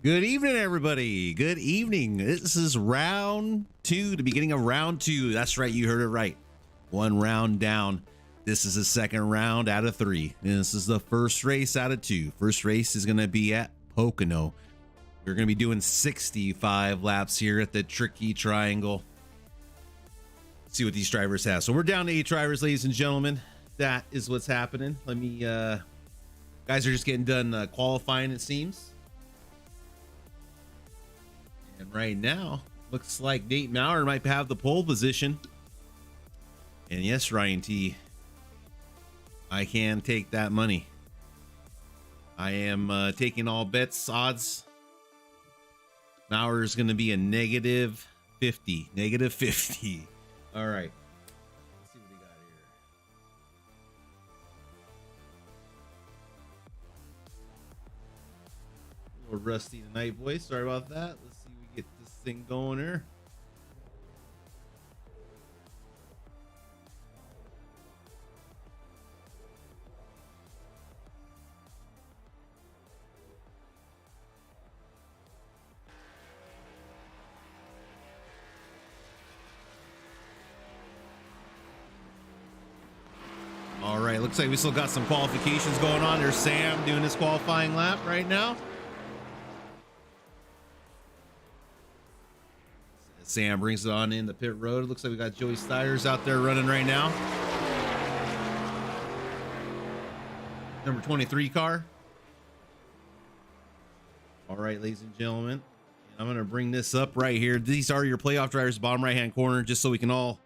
Good evening, everybody. Good evening. This is round two, the beginning of round two. That's right. You heard it right. One round down. This is the second round out of three. And this is the first race out of two. First race is going to be at Pocono. We're going to be doing 65 laps here at the Tricky Triangle. Let's see what these drivers have. So we're down to 8 drivers, ladies and gentlemen. That is what's happening. Let me, guys are just getting done qualifying, it seems. And right now, looks like Nate Maurer might have the pole position. And yes, Ryan T, I can take that money. I am taking all bets, odds. Maurer is going to be a negative 50. Negative 50. All right. Let's see what we got here. A little rusty tonight, boys. Sorry about that. Let's see if we get this thing going here. All right, looks like we still got some qualifications going on. There's Sam doing his qualifying lap right now. Sam brings it on in the pit road. It looks like we got Joey Steyers out there running right now. Number 23 car. All right, ladies and gentlemen, I'm going to bring this up right here. These are your playoff drivers, bottom right-hand corner, just so we can all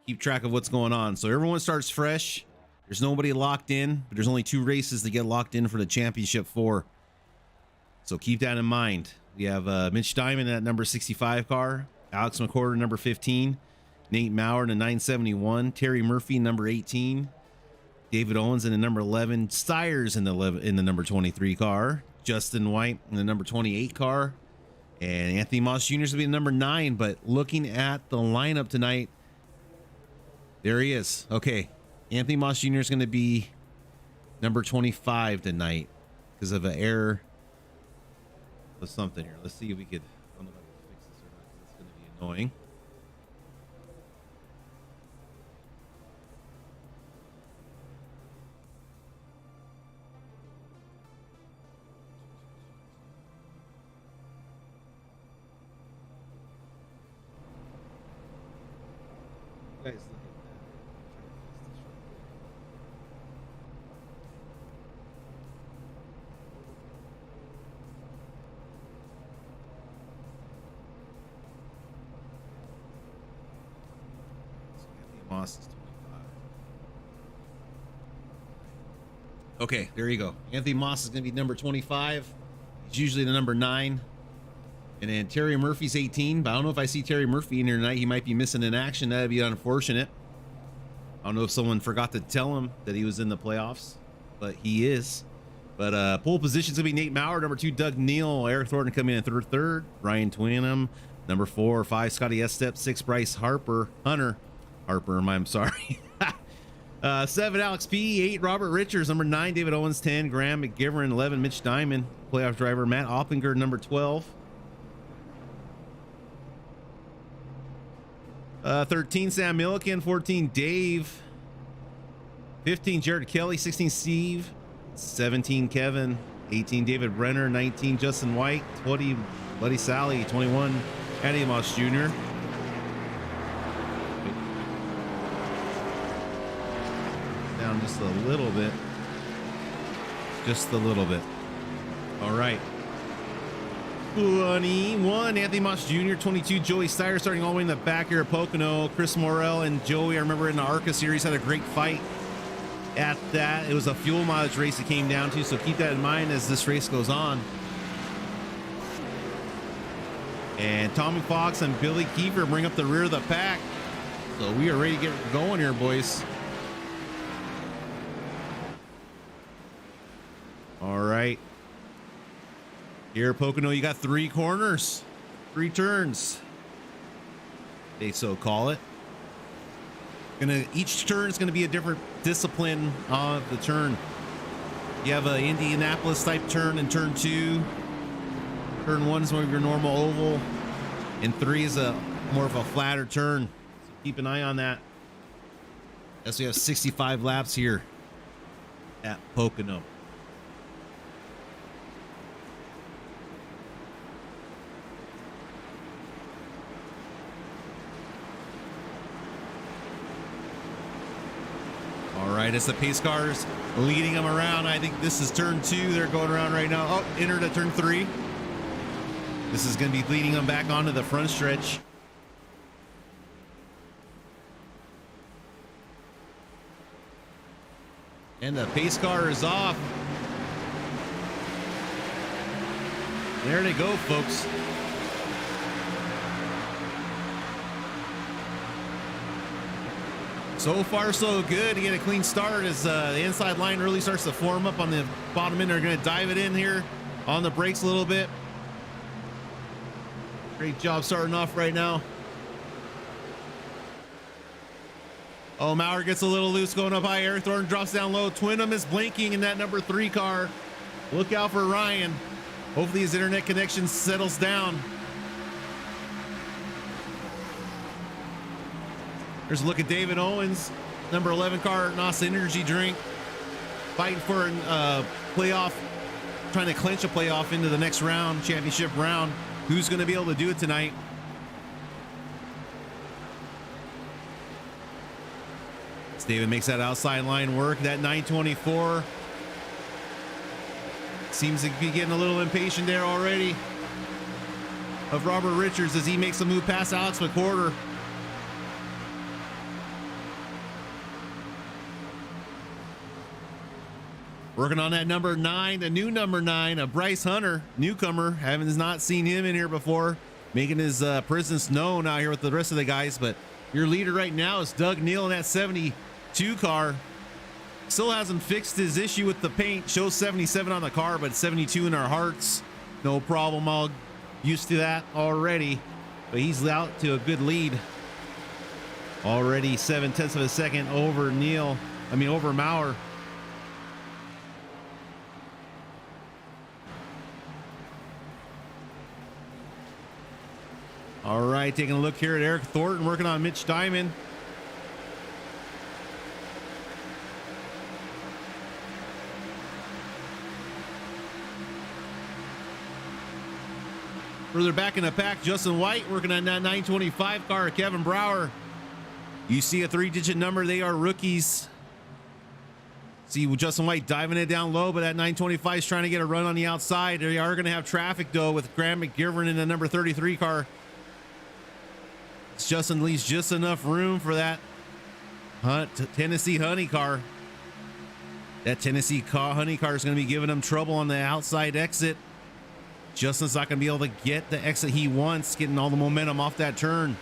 keep track of what's going on. So everyone starts fresh. There's nobody locked in, but there's only 2 races to get locked in for the championship 4. So keep that in mind. We have Mitch Diamond at number 65 car, Alex McCorder number 15, Nate Maurer in the 971, Terry Murphy number 18, David Owens in the number 11, Steyers in the number 23 car, Justin White in the number 28 car, and Anthony Moss Jr. is going to be the number 9. But looking at the lineup tonight, there he is. Okay. Anthony Moss Jr. is going to be number 25 tonight because of an error of something here. Let's see if we could, I don't know if I can fix this or not, because it's going to be annoying. You guys look at that. Moss is 25. Okay, there you go. Anthony Moss is going to be number 25. He's usually the number 9. And then Terry Murphy's 18. But I don't know if I see Terry Murphy in here tonight. He might be missing in action. That'd be unfortunate. I don't know if someone forgot to tell him that he was in the playoffs, but he is. But pole position's going to be Nate Maurer, number 2, Doug Neal, Eric Thornton coming in third, Ryan Twinham, number 4 or 5, Scotty Estep, 6, Bryce Hunter, I'm sorry. 7, Alex P. 8, Robert Richards. Number 9, David Owens. 10, Graham McGivern. 11, Mitch Diamond. Playoff driver, Matt Oppinger, number 12. 13, Sam Milliken. 14, Dave. 15, Jared Kelly. 16, Steve. 17, Kevin. 18, David Brenner. 19, Justin White. 20, Buddy Sally. 21, Andy Moss Jr. Down just a little bit. Just a little bit. All right. 21, Anthony Moss Jr. 22, Joey Steyers starting all the way in the back here at Pocono. Chris Morrell and Joey, I remember in the ARCA series, had a great fight at that. It was a fuel mileage race it came down to, so keep that in mind as this race goes on. And Tommy Fox and Billy Kiefer bring up the rear of the pack. So we are ready to get going here, boys. All right. Here at Pocono, you got 3 corners, 3 turns. They so call it. Each turn is gonna be a different discipline of the turn. You have an Indianapolis type turn in turn 2. Turn 1 is more of your normal oval, and 3 is a more of a flatter turn. So keep an eye on that. As we have 65 laps here at Pocono. All right, as the pace cars leading them around, I think this is turn 2. They're going around right now. Oh, entered at turn 3. This is going to be leading them back onto the front stretch. And the pace car is off. There they go, folks. So far, so good to get a clean start as the inside line really starts to form up on the bottom end. They're going to dive it in here on the brakes a little bit. Great job starting off right now. Oh, Maurer gets a little loose going up high. Eric Thornton drops down low. Twinham is blinking in that number 3 car. Look out for Ryan. Hopefully his internet connection settles down. There's a look at David Owens, number 11 car, NASA Energy Drink, fighting for a playoff, trying to clinch a playoff into the next round, championship round. Who's going to be able to do it tonight? As David makes that outside line work, that 924 seems to be getting a little impatient there already of Robert Richards as he makes a move past Alex McWhorter. Working on that number 9, the new number 9, a Bryce Hunter, newcomer. Haven't not seen him in here before, making his presence known out here with the rest of the guys. But your leader right now is Doug Neal in that 72 car. Still hasn't fixed his issue with the paint. Shows 77 on the car, but 72 in our hearts. No problem. All used to that already. But he's out to a good lead. Already 7/10 of a second over over Maurer. All right, taking a look here at Eric Thornton working on Mitch Diamond. Further back in the pack, Justin White working on that 925 car, Kevin Brower. You see a 3-digit number, they are rookies. See Justin White diving it down low, but that 925 is trying to get a run on the outside. They are going to have traffic though with Graham McGivern in the number 33 car. Justin leaves just enough room for that Tennessee Honey car. That Tennessee Honey car is going to be giving him trouble on the outside exit. Justin's not going to be able to get the exit he wants, getting all the momentum off that turn.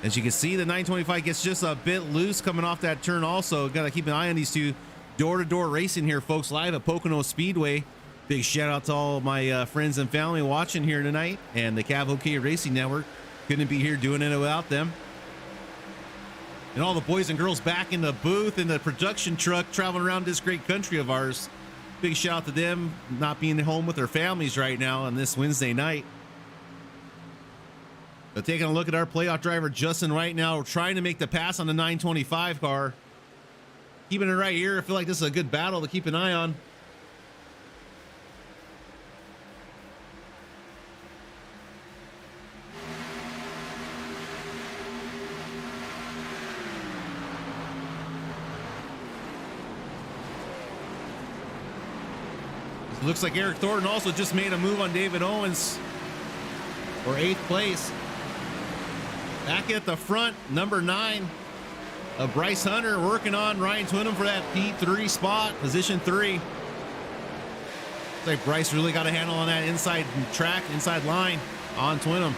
As you can see, the 925 gets just a bit loose coming off that turn also. Got to keep an eye on these two. Door-to-door racing here, folks, live at Pocono Speedway. Big shout out to all of my friends and family watching here tonight, and the Cav OK Racing Network. Couldn't be here doing it without them. And all the boys and girls back in the booth in the production truck traveling around this great country of ours. Big shout out to them not being home with their families right now on this Wednesday night. But taking a look at our playoff driver Justin right now, trying to make the pass on the 925 car. Keeping it right here. I feel like this is a good battle to keep an eye on. Looks like Eric Thornton also just made a move on David Owens for 8th place. Back at the front, number 9 of Bryce Hunter working on Ryan Twinham for that P3 spot, position 3. Looks like Bryce really got a handle on that inside track, inside line on Twinham.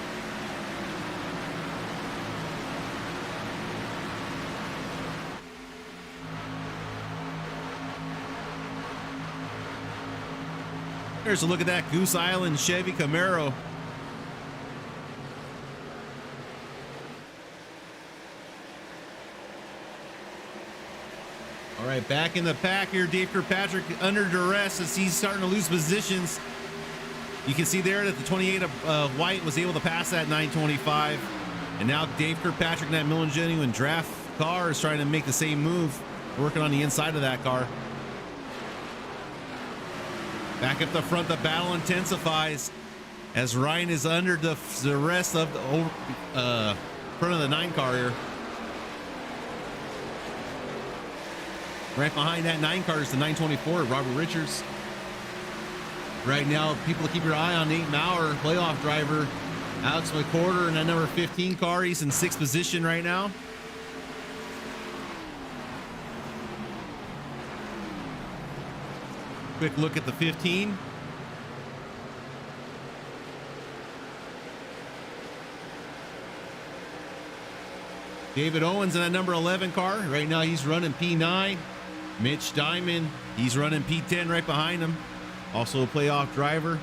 Here's a look at that Goose Island Chevy Camaro. All right, back in the pack here, Dave Kirkpatrick under duress as he's starting to lose positions. You can see there that the 28 of White was able to pass that 925. And now Dave Kirkpatrick in that Millen Genuine draft car is trying to make the same move, working on the inside of that car. Back up the front, the battle intensifies as Ryan is under the rest of the front of the 9 car here. Right behind that 9 car is the 924, Robert Richards. Right now, people to keep your eye on, Nate Maurer, playoff driver. Alex McCorder in that number 15 car. He's in 6th position right now. Quick look at the 15. David Owens in that number 11 car. Right now he's running P9. Mitch Diamond, he's running P10 right behind him. Also a playoff driver.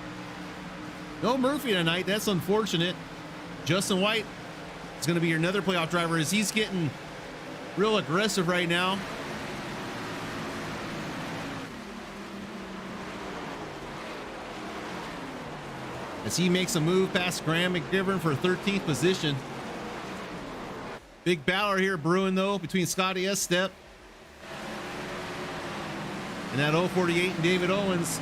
No Murphy tonight. That's unfortunate. Justin White is going to be another playoff driver as he's getting real aggressive right now. As he makes a move past Graham McGivern for 13th position. Big battle here brewing though between Scotty Estep and that 048 and David Owens.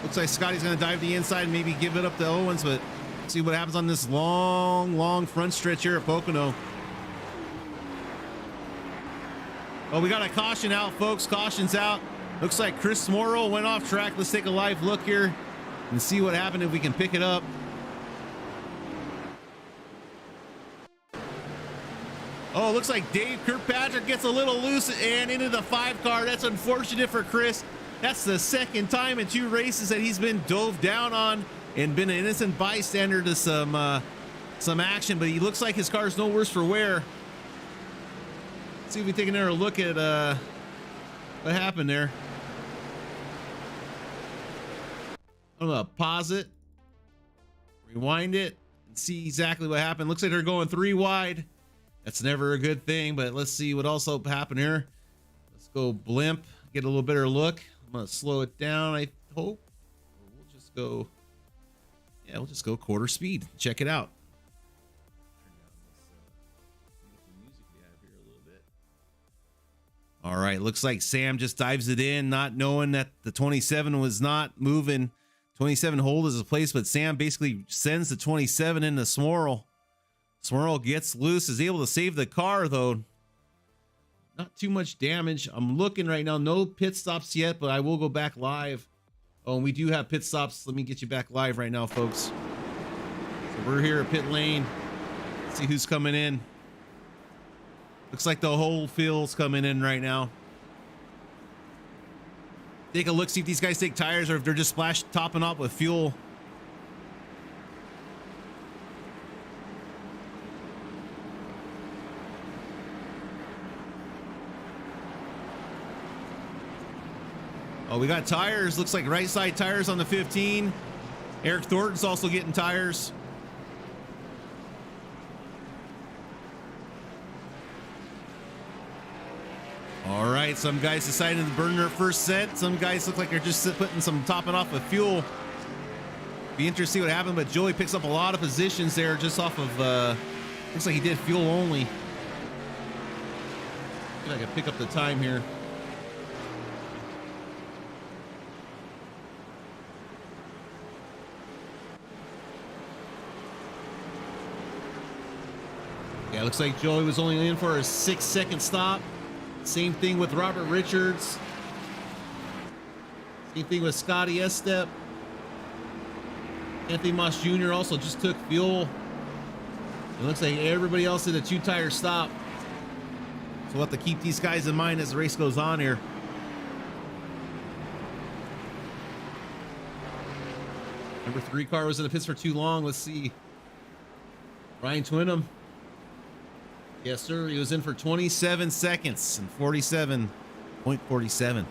Looks like Scotty's going to dive the inside and maybe give it up to Owens, but see what happens on this long front stretch here at Pocono. Oh, we got a caution out, folks. Caution's out. Looks like Chris Morrow went off track. Let's take a live look here and see what happened if we can pick it up. Oh, looks like Dave Kirkpatrick gets a little loose and into the 5 car. That's unfortunate for Chris. That's the second time in 2 races that he's been dove down on and been an innocent bystander to some action, but he looks like his car's no worse for wear. Let's see if we take another look at what happened there. I'm gonna pause it, rewind it, and see exactly what happened. Looks like they're going 3 wide. That's never a good thing, but let's see what also happened here. Let's go blimp, get a little better look. I'm gonna slow it down, I hope. Or we'll just go, yeah, we'll just go quarter speed. Check it out. Turn down this music we have here a little bit. All right, looks like Sam just dives it in, not knowing that the 27 was not moving. 27 hold is a place, but Sam basically sends the 27 into Smorl. Smorl gets loose, is able to save the car though. Not too much damage. I'm looking right now, no pit stops yet, but I will go back live. Oh, and we do have pit stops. Let me get you back live right now, folks. So we're here at pit lane. Let's see who's coming in. Looks like the whole field's coming in right now. Take a look, see if these guys take tires or if they're just topping up with fuel. Oh, we got tires. Looks like right side tires on the 15. Eric Thornton's also getting tires. All right, some guys decided to burn their first set. Some guys look like they're just putting some topping off with fuel. Be interesting to see what happened, but Joey picks up a lot of positions there just off of, looks like he did fuel only. See if I can pick up the time here. Yeah, looks like Joey was only in for a 6-second stop. Same thing with Robert Richards. Same thing with Scotty Estep. Anthony Moss Jr. also just took fuel. It looks like everybody else did a 2-tire stop. So we'll have to keep these guys in mind as the race goes on here. Number 3 car was in the pits for too long. Let's see. Ryan Twinham. Yes, sir. He was in for 27 seconds and 47.47.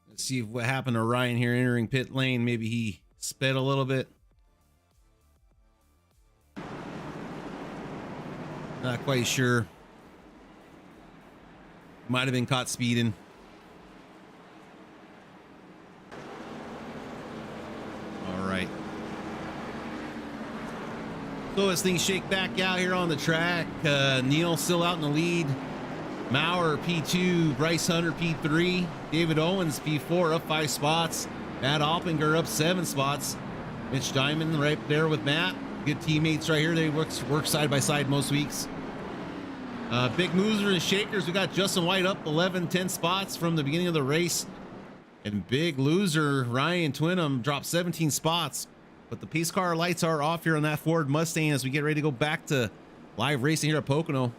Let's see what happened to Ryan here entering pit lane. Maybe he sped a little bit. Not quite sure. Might have been caught speeding. All right. So as things shake back out here on the track, Neil still out in the lead. Maurer P2, Bryce Hunter P3, David Owens P4 up 5 spots. Matt Oppinger up 7 spots. Mitch Diamond right there with Matt. Good teammates right here. They work side by side most weeks. Big movers and shakers. We got Justin White up 10 spots from the beginning of the race. And big loser Ryan Twinham dropped 17 spots. But the pace car lights are off here on that Ford Mustang as we get ready to go back to live racing here at Pocono.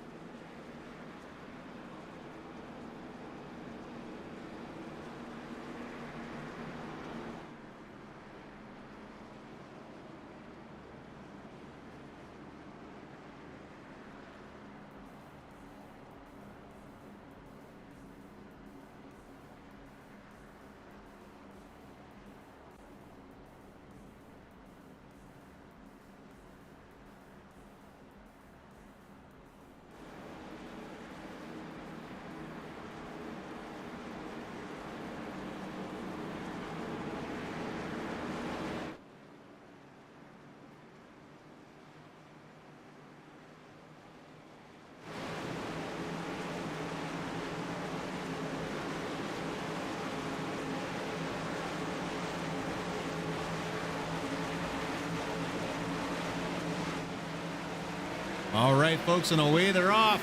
All right, folks, and away they're off.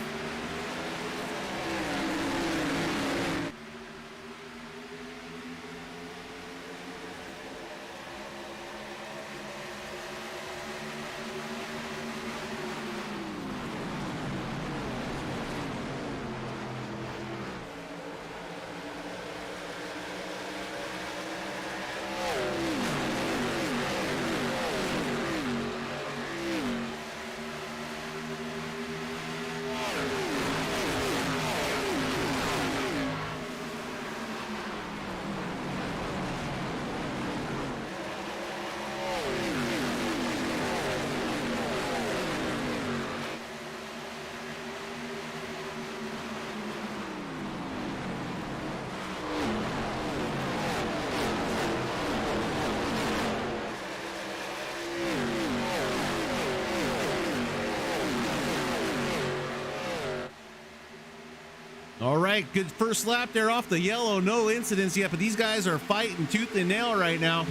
All right, good first lap there off the yellow. No incidents yet, but these guys are fighting tooth and nail right now.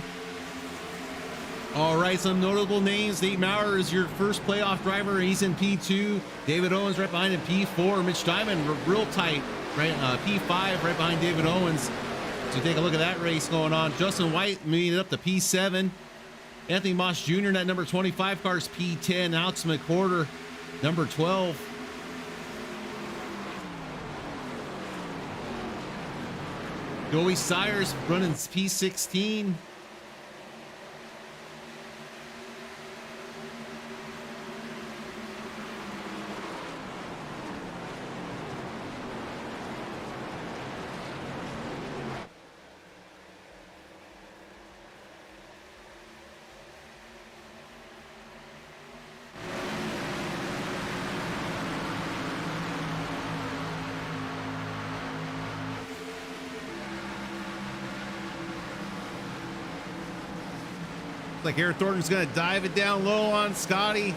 All right, some notable names. Nate Maurer is your first playoff driver. He's in P2. David Owens right behind him, P4. Mitch Diamond, real tight, right? P5 right behind David Owens. So take a look at that race going on. Justin White made it up to P7. Anthony Moss Jr. in that number 25 car is P10. Alex McWhorter, number 12. Joey Sires running P16. Like Eric Thornton's going to dive it down low on Scotty.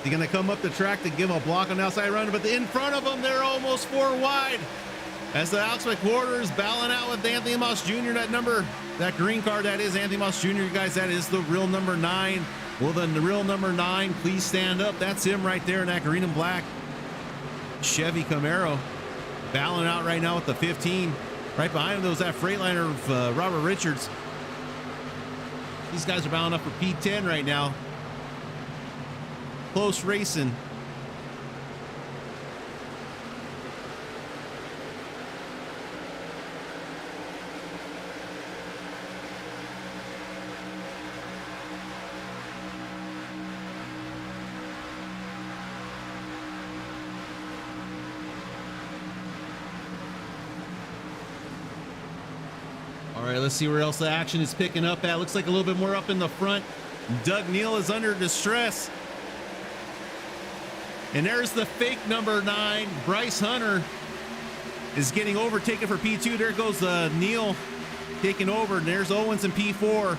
He's going to come up the track to give a block on the outside run, but in front of them, they're almost 4 wide. As the Alex McWhorter is battling out with Anthony Moss Jr. That green card, that is Anthony Moss Jr. You guys, that is the real number 9. Well, then the real number 9, please stand up. That's him right there in that green and black Chevy Camaro. Battling out right now with the 15. Right behind him, there was that Freightliner of Robert Richards. These guys are bound up for P10 right now. Close racing. All right, let's see where else the action is picking up at. Looks like a little bit more up in the front. Doug Neal is under distress. And there's the fake number 9. Bryce Hunter is getting overtaken for P2. There goes Neal taking over. And there's Owens in P4.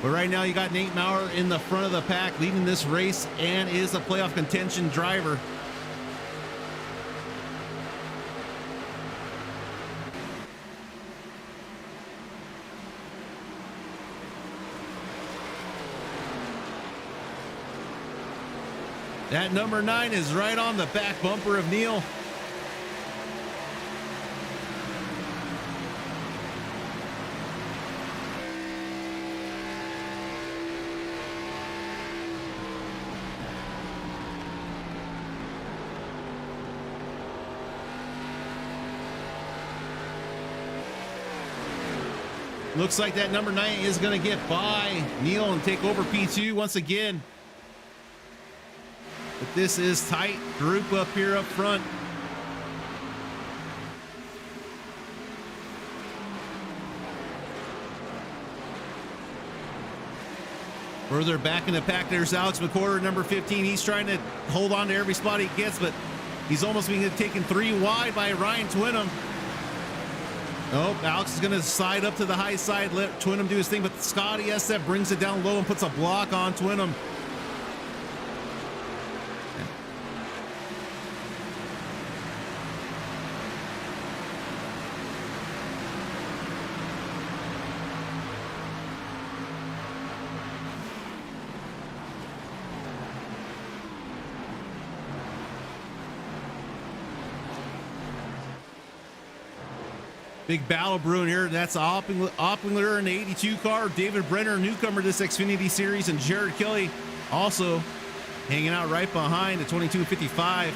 But right now you got Nate Maurer in the front of the pack leading this race and is a playoff contention driver. That number 9 is right on the back bumper of Neal. Looks like that number 9 is going to get by Neal and take over P2 once again. But this is tight group up here up front. Further back in the pack, there's Alex McCorder, number 15. He's trying to hold on to every spot he gets, but he's almost being taken 3 wide by Ryan Twinham. Oh, Alex is going to slide up to the high side, let Twinham do his thing, but Scotty SF brings it down low and puts a block on Twinham. Big battle brewing here. That's Oppingler in the 82 car. David Brenner, newcomer to this Xfinity Series, and Jared Kelly also hanging out right behind the 2255.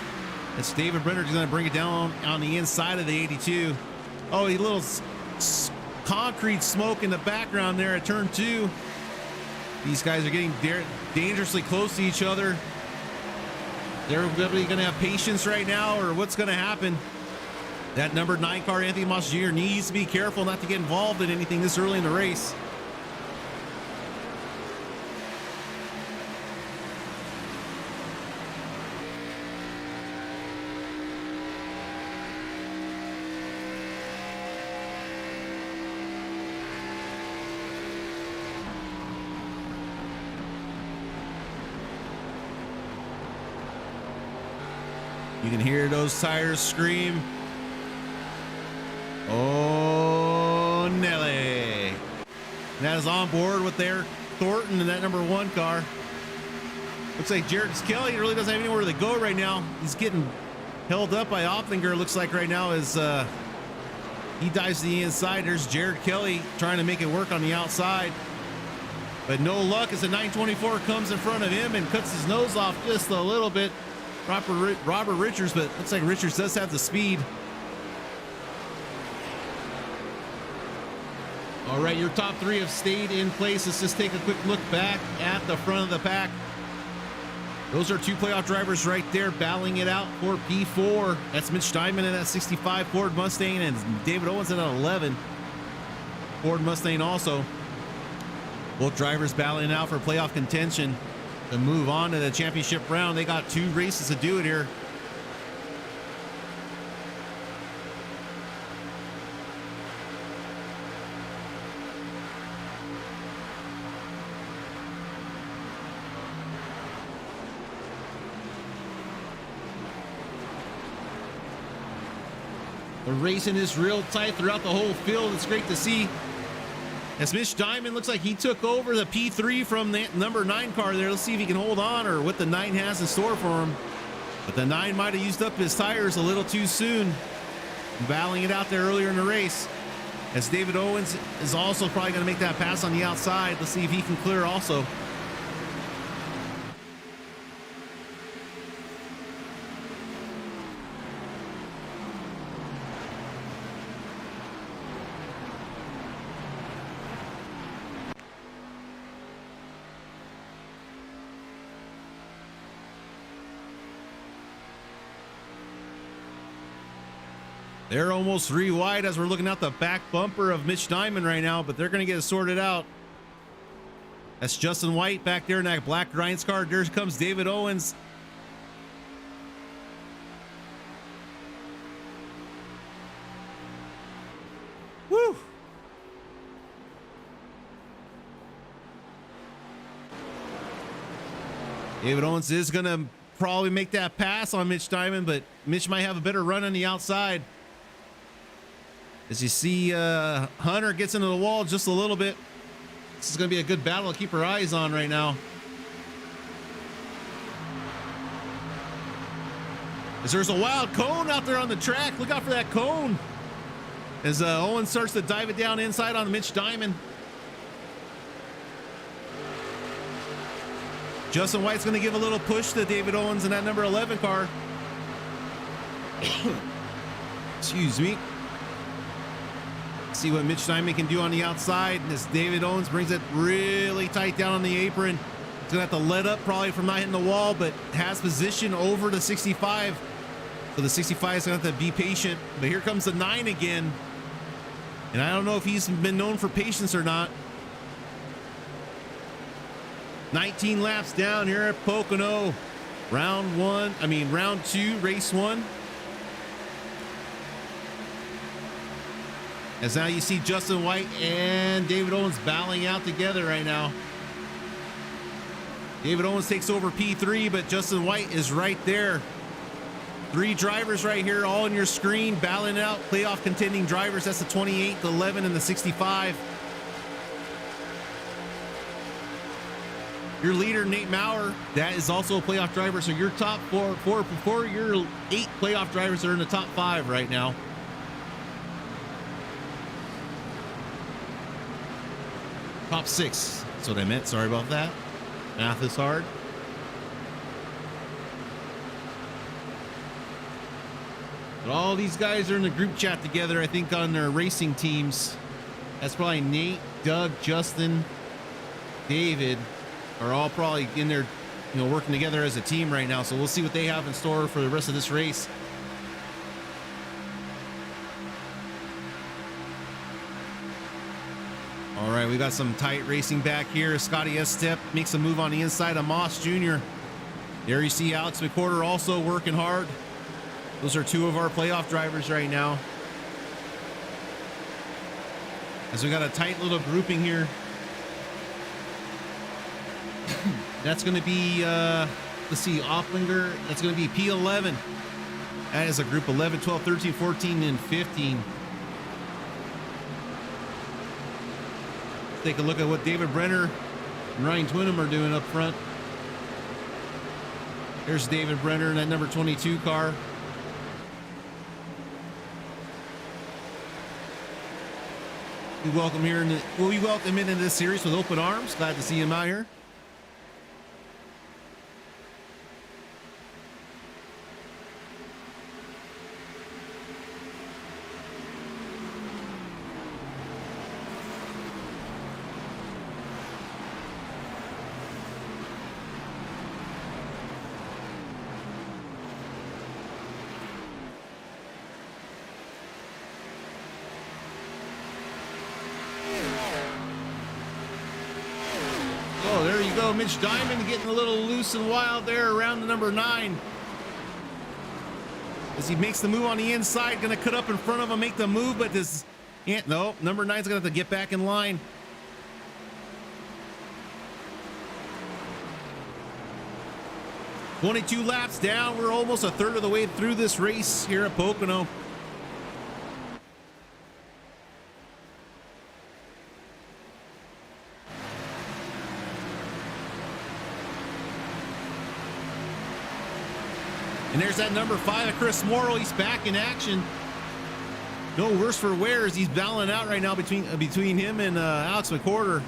That's David Brenner going to bring it down on the inside of the 82. Oh, a little concrete smoke in the background there at turn 2. These guys are getting dangerously close to each other. They're really going to have patience right now, or what's going to happen? That number 9 car, Anthony Moss Jr., needs to be careful not to get involved in anything this early in the race. You can hear those tires scream. Oh, Nelly. And that is on board with their Thornton in that number 1 car. Looks like Jared Kelly really doesn't have anywhere to go right now. He's getting held up by Oplinger, looks like right now, as he dives to the inside. There's Jared Kelly trying to make it work on the outside. But no luck as the 924 comes in front of him and cuts his nose off just a little bit. Robert Richards, but looks like Richards does have the speed. All right, your top 3 have stayed in place. Let's just take a quick look back at the front of the pack. Those are 2 playoff drivers right there battling it out for P4. That's Mitch Diamond in that 65 Ford Mustang and David Owens in that 11 Ford Mustang also. Both drivers battling it out for playoff contention to move on to the championship round. They got 2 races to do it here. The racing is real tight throughout the whole field. It's great to see. As Mitch Diamond looks like he took over the P3 from the number 9 car there. Let's see if he can hold on or what the 9 has in store for him. But the 9 might have used up his tires a little too soon, battling it out there earlier in the race. As David Owens is also probably going to make that pass on the outside. Let's see if he can clear also. They're almost 3 wide as we're looking out the back bumper of Mitch Diamond right now, but they're going to get it sorted out. That's Justin White back there in that black Grimes car. There comes David Owens. Woo! David Owens is going to probably make that pass on Mitch Diamond, but Mitch might have a better run on the outside. As you see, Hunter gets into the wall just a little bit. This is going to be a good battle to keep our eyes on right now. As there's a wild cone out there on the track. Look out for that cone. As Owen starts to dive it down inside on Mitch Diamond. Justin White's going to give a little push to David Owens in that number 11 car. Excuse me. See what Mitch Diamond can do on the outside. As David Owens brings it really tight down on the apron. He's going to have to let up probably from not hitting the wall, but has position over the 65. So the 65 is going to have to be patient. But here comes the 9 again. And I don't know if he's been known for patience or not. 19 laps down here at Pocono. Round 2, race 1. As now you see Justin White and David Owens battling out together right now. David Owens takes over P3, but Justin White is right there. 3 drivers right here, all on your screen, battling out playoff contending drivers. That's the 28, the 11, and the 65. Your leader, Nate Maurer, that is also a playoff driver. So your top four, your 8 playoff drivers are in the top 5 right now. Top 6. That's what I meant. Sorry about that. Math is hard. But all these guys are in the group chat together, I think, on their racing teams. That's probably Nate, Doug, Justin, David are all probably in there, working together as a team right now. So we'll see what they have in store for the rest of this race. All right, we got some tight racing back here. Scotty Estep makes a move on the inside of Moss Jr. There you see Alex McWhorter also working hard. Those are 2 of our playoff drivers right now. As we got a tight little grouping here. That's going to be, let's see, Offlinger. That's going to be P11. That is a group 11, 12, 13, 14, and 15. Take a look at what David Brenner and Ryan Twinham are doing up front. There's David Brenner in that number 22 car. We welcome him into this series with open arms. Glad to see him out here. Oh, there you go. Mitch Diamond getting a little loose and wild there around the number 9. As he makes the move on the inside, going to cut up in front of him, make the move, but this, no, number 9's going to have to get back in line. "22 laps down. We're almost a third of the way through this race here at Pocono. And there's that number 5 of Chris Morrow. He's back in action. No worse for wear as he's battling out right now between him and Alex McWhorter.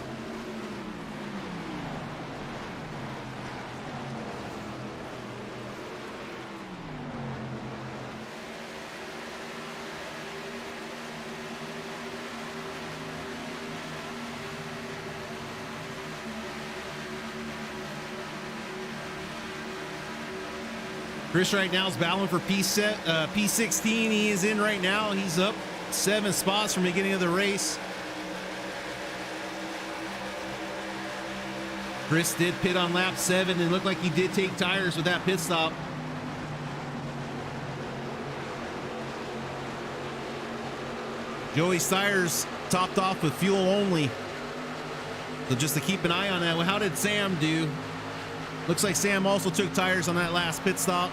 Chris right now is battling for P16. He is in right now. He's up 7 spots from the beginning of the race. Chris did pit on lap 7 and looked like he did take tires with that pit stop. Joey's tires topped off with fuel only. So just to keep an eye on that. Well, how did Sam do? Looks like Sam also took tires on that last pit stop.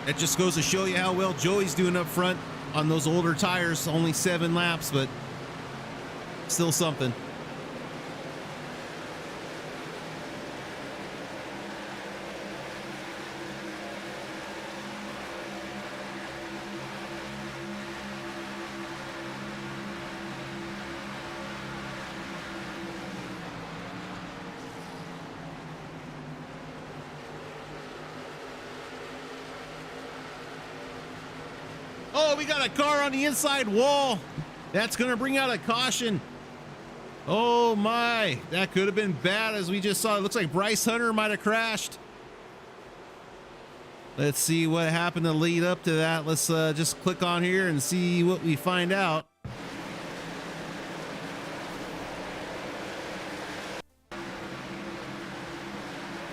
That just goes to show you how well Joey's doing up front on those older tires. Only 7 laps, but still something. Oh, we got a car on the inside wall. That's going to bring out a caution. Oh my, that could have been bad as we just saw. It looks like Bryce Hunter might have crashed. Let's see what happened to lead up to that. Let's just click on here and see what we find out.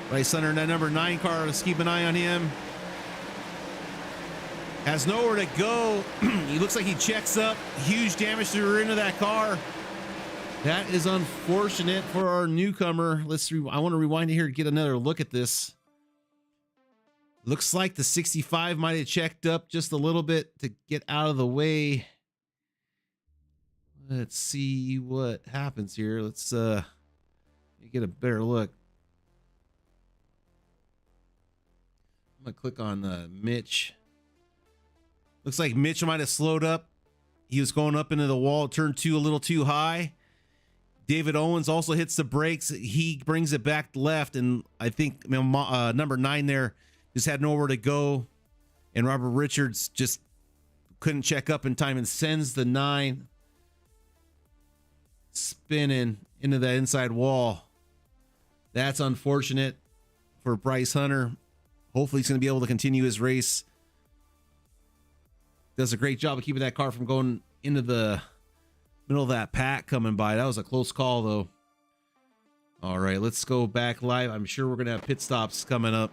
Bryce Hunter in that number 9 car. Let's keep an eye on him. Has nowhere to go. He looks like he checks up. Huge damage to the rear end of that car. That is unfortunate for our newcomer. I want to rewind it here to get another look at this. Looks like the 65 might have checked up just a little bit to get out of the way. Let's see what happens here. Let's get a better look. I'm gonna click on Mitch. Looks like Mitch might have slowed up. He was going up into the wall, turn 2 a little too high. David Owens also hits the brakes. He brings it back left, and I think number 9 there just had nowhere to go. And Robert Richards just couldn't check up in time and sends the 9 spinning into that inside wall. That's unfortunate for Bryce Hunter. Hopefully he's going to be able to continue his race. Does a great job of keeping that car from going into the middle of that pack coming by. That was a close call, though. All right, let's go back live. I'm sure we're going to have pit stops coming up.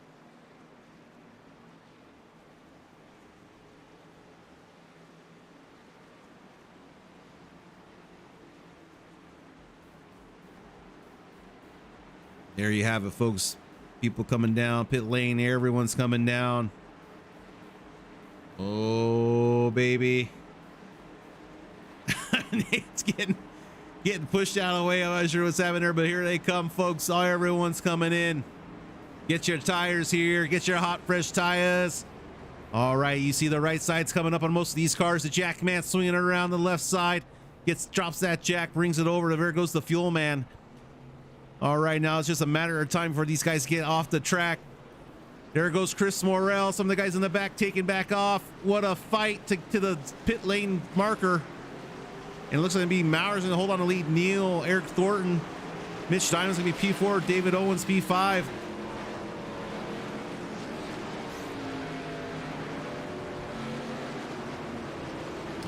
There you have it, folks. People coming down pit lane. Everyone's coming down. Oh, baby. It's getting pushed out of the way. I'm not sure what's happening there, but here they come, folks. Everyone's coming in. Get your tires here. Get your hot, fresh tires. All right, you see the right side's coming up on most of these cars. The jack man swinging it around the left side. Drops that jack, brings it over. There goes the fuel man. All right, now it's just a matter of time before these guys get off the track. There goes Chris Morrell. Some of the guys in the back taking back off. What a fight to the pit lane marker. And it looks like it'll be Mauer's gonna hold on to lead. Neil, Eric Thornton, Mitch Diamond's gonna be P4, David Owens P5.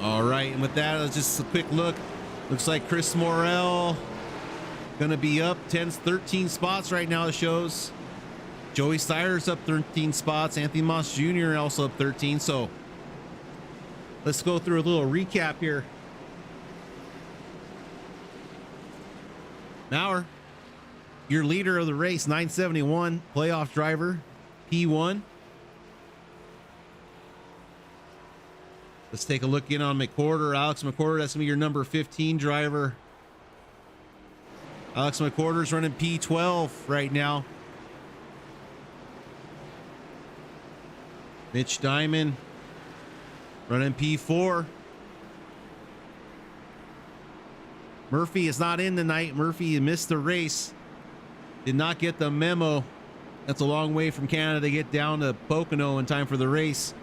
All right, and with that, just a quick look. Looks like Chris Morrell gonna be up 13 spots right now. It shows. Joey Steyer's up 13 spots. Anthony Moss Jr. also up 13. So let's go through a little recap here. Mauer, your leader of the race, 971, playoff driver, P1. Let's take a look in on McWhorter. Alex McWhorter, that's gonna be your number 15 driver. Alex McWhorter's running P12 right now. Mitch Diamond running P4. Murphy is not in tonight. Murphy missed the race. Did not get the memo. That's a long way from Canada to get down to Pocono in time for the race.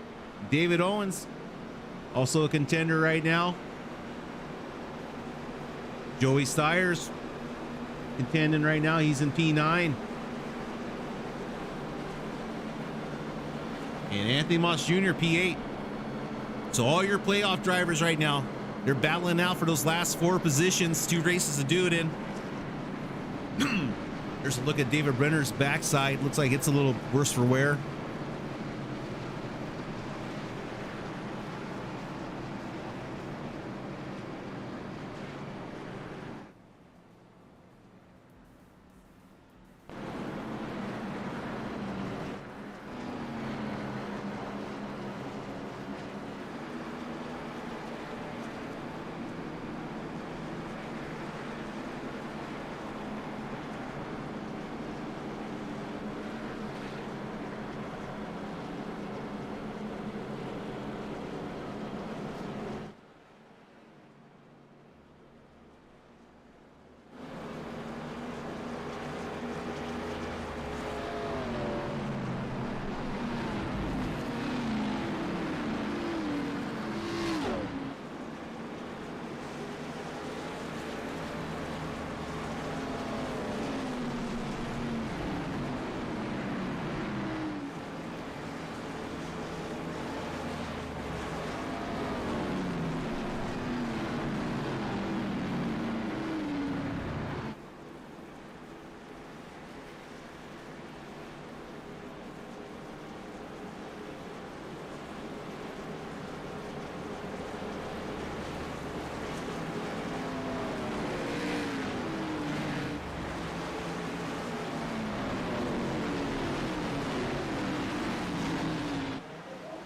David Owens, also a contender right now. Joey Steyer's contending right now. He's in P9. And Anthony Moss Jr. P8. So all your playoff drivers right now, they're battling out for those last 4 positions, 2 races to do it in. There's a look at David Brenner's backside. Looks like it's a little worse for wear.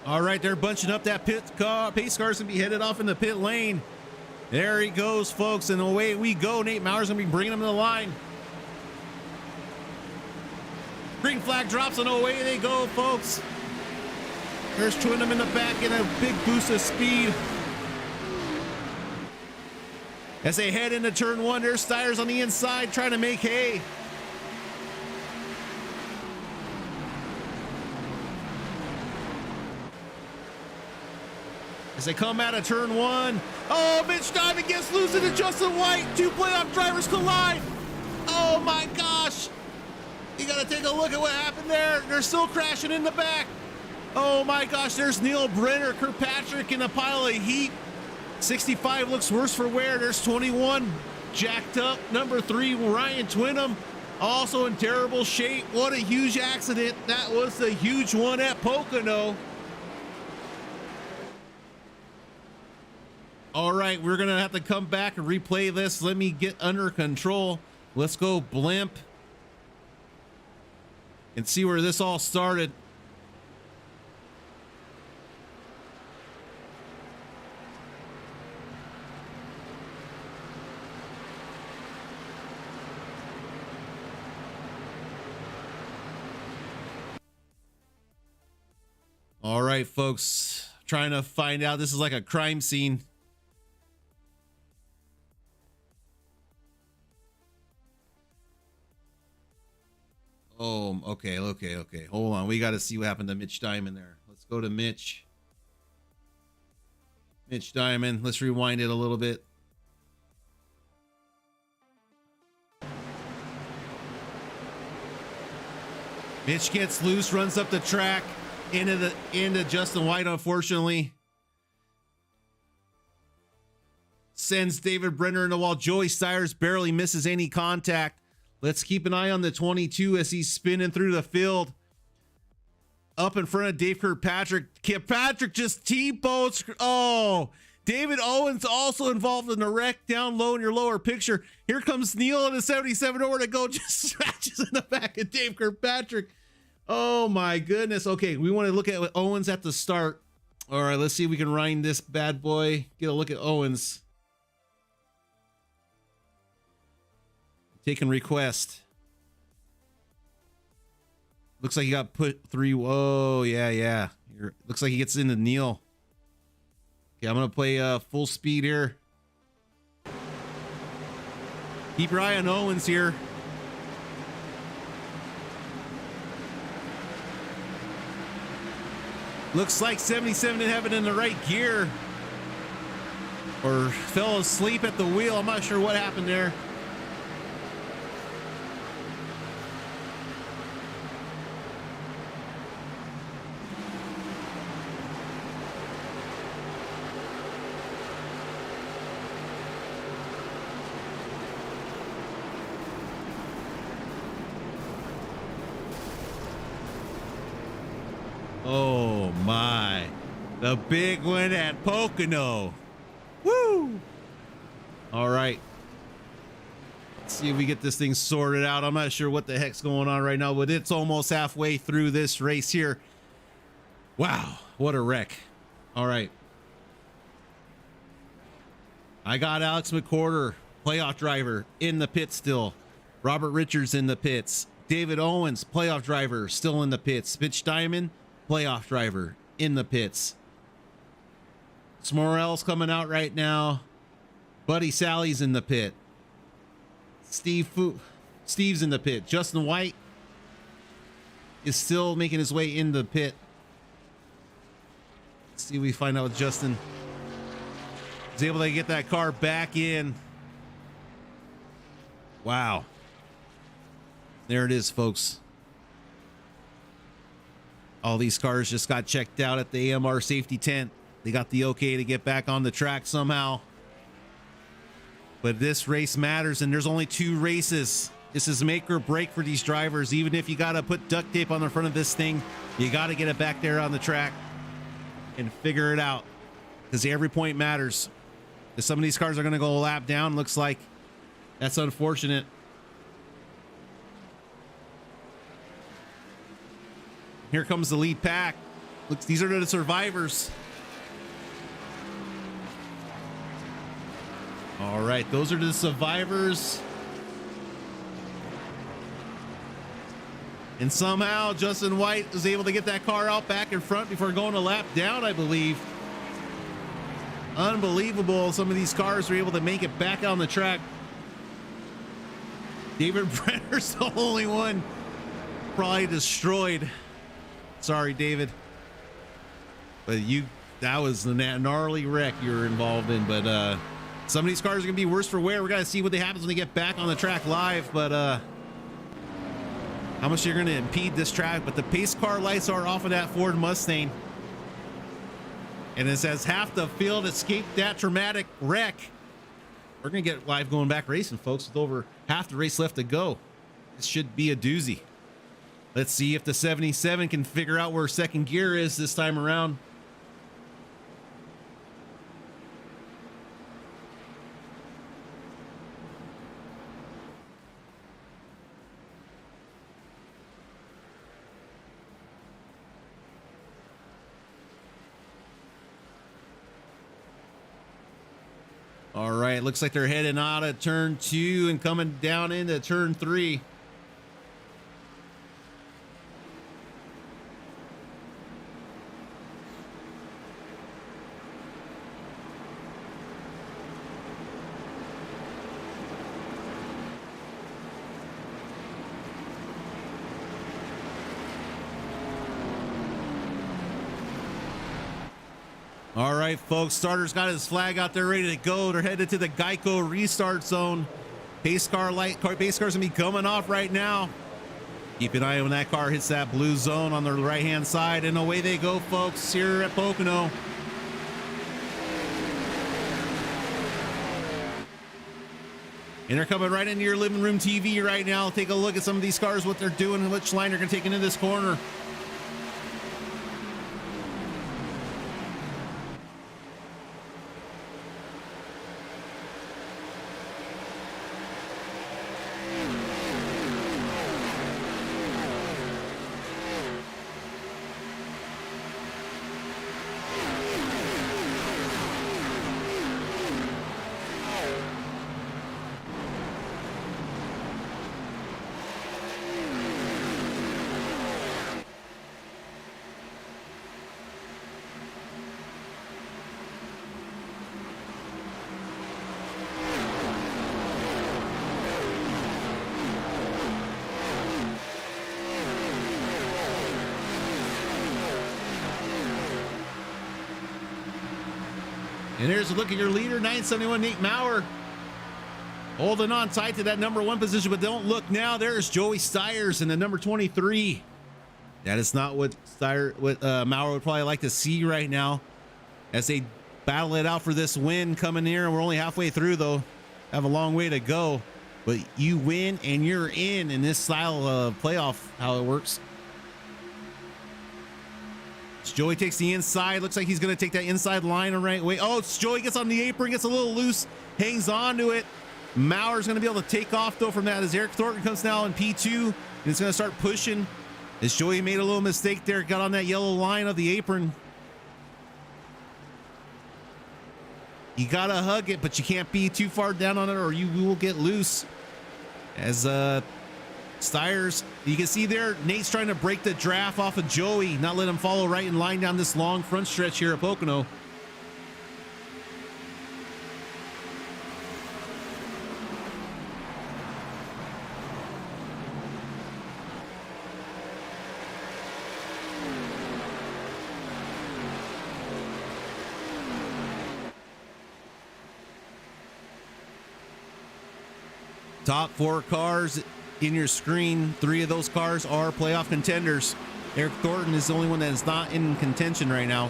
All right, they're bunching up that pace car's gonna be headed off in the pit lane. There he goes, folks, and away we go. Nate Mauer's gonna be bringing him to the line. Green flag drops and away they go, folks. There's Twinham in the back in a big boost of speed. As they head into turn 1, there's Steyer's on the inside trying to make hay. As they come out of turn 1. Oh, Mitch Diamond gets loose into Justin White. 2 playoff drivers collide. Oh my gosh. You gotta take a look at what happened there. They're still crashing in the back. Oh my gosh, there's Neil Brenner, Kirkpatrick in a pile of heat. 65 looks worse for wear. There's 21 jacked up. Number 3, Ryan Twinham, also in terrible shape. What a huge accident. That was the huge one at Pocono. All right, we're gonna have to come back and replay this. Let me get under control. Let's go blimp and see where this all started. All right, folks, trying to find out. This is like a crime scene. Oh, okay. Hold on. We got to see what happened to Mitch Diamond there. Let's go to Mitch. Mitch Diamond. Let's rewind it a little bit. Mitch gets loose, runs up the track into Justin White, unfortunately. Sends David Brenner in the wall. Joey Steyer's barely misses any contact. Let's keep an eye on the 22 as he's spinning through the field. Up in front of Dave Kirkpatrick. Kirkpatrick just T-boats. Oh, David Owens also involved in the wreck down low in your lower picture. Here comes Neil in a 77 over to go, just scratches in the back of Dave Kirkpatrick. Oh my goodness. Okay, we want to look at Owens at the start. All right, let's see if we can rind this bad boy. Get a look at Owens. Taking request. Looks like he got put through. Whoa, yeah. Looks like he gets into Neil. Okay, I'm gonna play full speed here. Keep your eye on Owens here. Looks like 77 didn't have it in the right gear, or fell asleep at the wheel. I'm not sure what happened there. Oh my, the big one at Pocono. Woo! All right. Let's see if we get this thing sorted out. I'm not sure what the heck's going on right now, but it's almost halfway through this race here. Wow, what a wreck. All right. I got Alex McCorder, playoff driver, in the pit still. Robert Richards in the pits. David Owens, playoff driver, still in the pits. Mitch Diamond, playoff driver, in the pits. Smorell's coming out right now. Buddy Sally's in the pit. Steve's in the pit. Justin White is still making his way in the pit. Let's see if we find out what Justin is able to get that car back in. Wow. There it is, folks. All these cars just got checked out at the AMR safety tent. They got the okay to get back on the track somehow. But this race matters, and there's only 2 races. This is make or break for these drivers. Even if you got to put duct tape on the front of this thing, you got to get it back there on the track and figure it out, because every point matters. If some of these cars are going to go a lap down, looks like that's unfortunate. Here comes the lead pack. Looks, these are the survivors. All right, those are the survivors. And somehow Justin White was able to get that car out back in front before going a lap down, I believe. Unbelievable. Some of these cars were able to make it back on the track. David Brenner's the only one probably destroyed. Sorry, David. But that was a gnarly wreck you were involved in. But some of these cars are gonna be worse for wear. We gotta see what happens when they get back on the track live. But how much you're gonna impede this track. But the pace car lights are off of that Ford Mustang, and it says half the field escaped that traumatic wreck. We're gonna get live going back racing, folks, with over half the race left to go. This should be a doozy. Let's see if the 77 can figure out where second gear is this time around. All right, looks like they're heading out of turn 2 and coming down into turn 3. All right, folks, starter's got his flag out there ready to go. They're headed to the Geico restart zone. Pace cars gonna be coming off right now. Keep an eye on when that car hits that blue zone on the right-hand side, and away they go, folks, here at Pocono. And they're coming right into your living room TV right now. Take a look at some of these cars, what they're doing, and which line they're gonna take into this corner. And here's a look at your leader, 971 Nate Maurer, holding on tight to that number 1 position. But don't look now. There's Joey Stiers in the number 23. That is not what Maurer would probably like to see right now, as they battle it out for this win coming here. And we're only halfway through, though. Have a long way to go. But you win and you're in this style of playoff, how it works. Joey takes the inside. Looks like he's going to take that inside line the right way. Oh, Joey gets on the apron, gets a little loose, hangs on to it. Mauer's going to be able to take off, though, from that as Eric Thornton comes now in P2. And it's going to start pushing as Joey made a little mistake there. Got on that yellow line of the apron. You got to hug it, but you can't be too far down on it or you will get loose. As Steyrs, you can see there, Nate's trying to break the draft off of Joey, not let him follow right in line down this long front stretch here at Pocono. Top 4 cars in your screen. 3 of those cars are playoff contenders. Eric Thornton is the only one that is not in contention right now.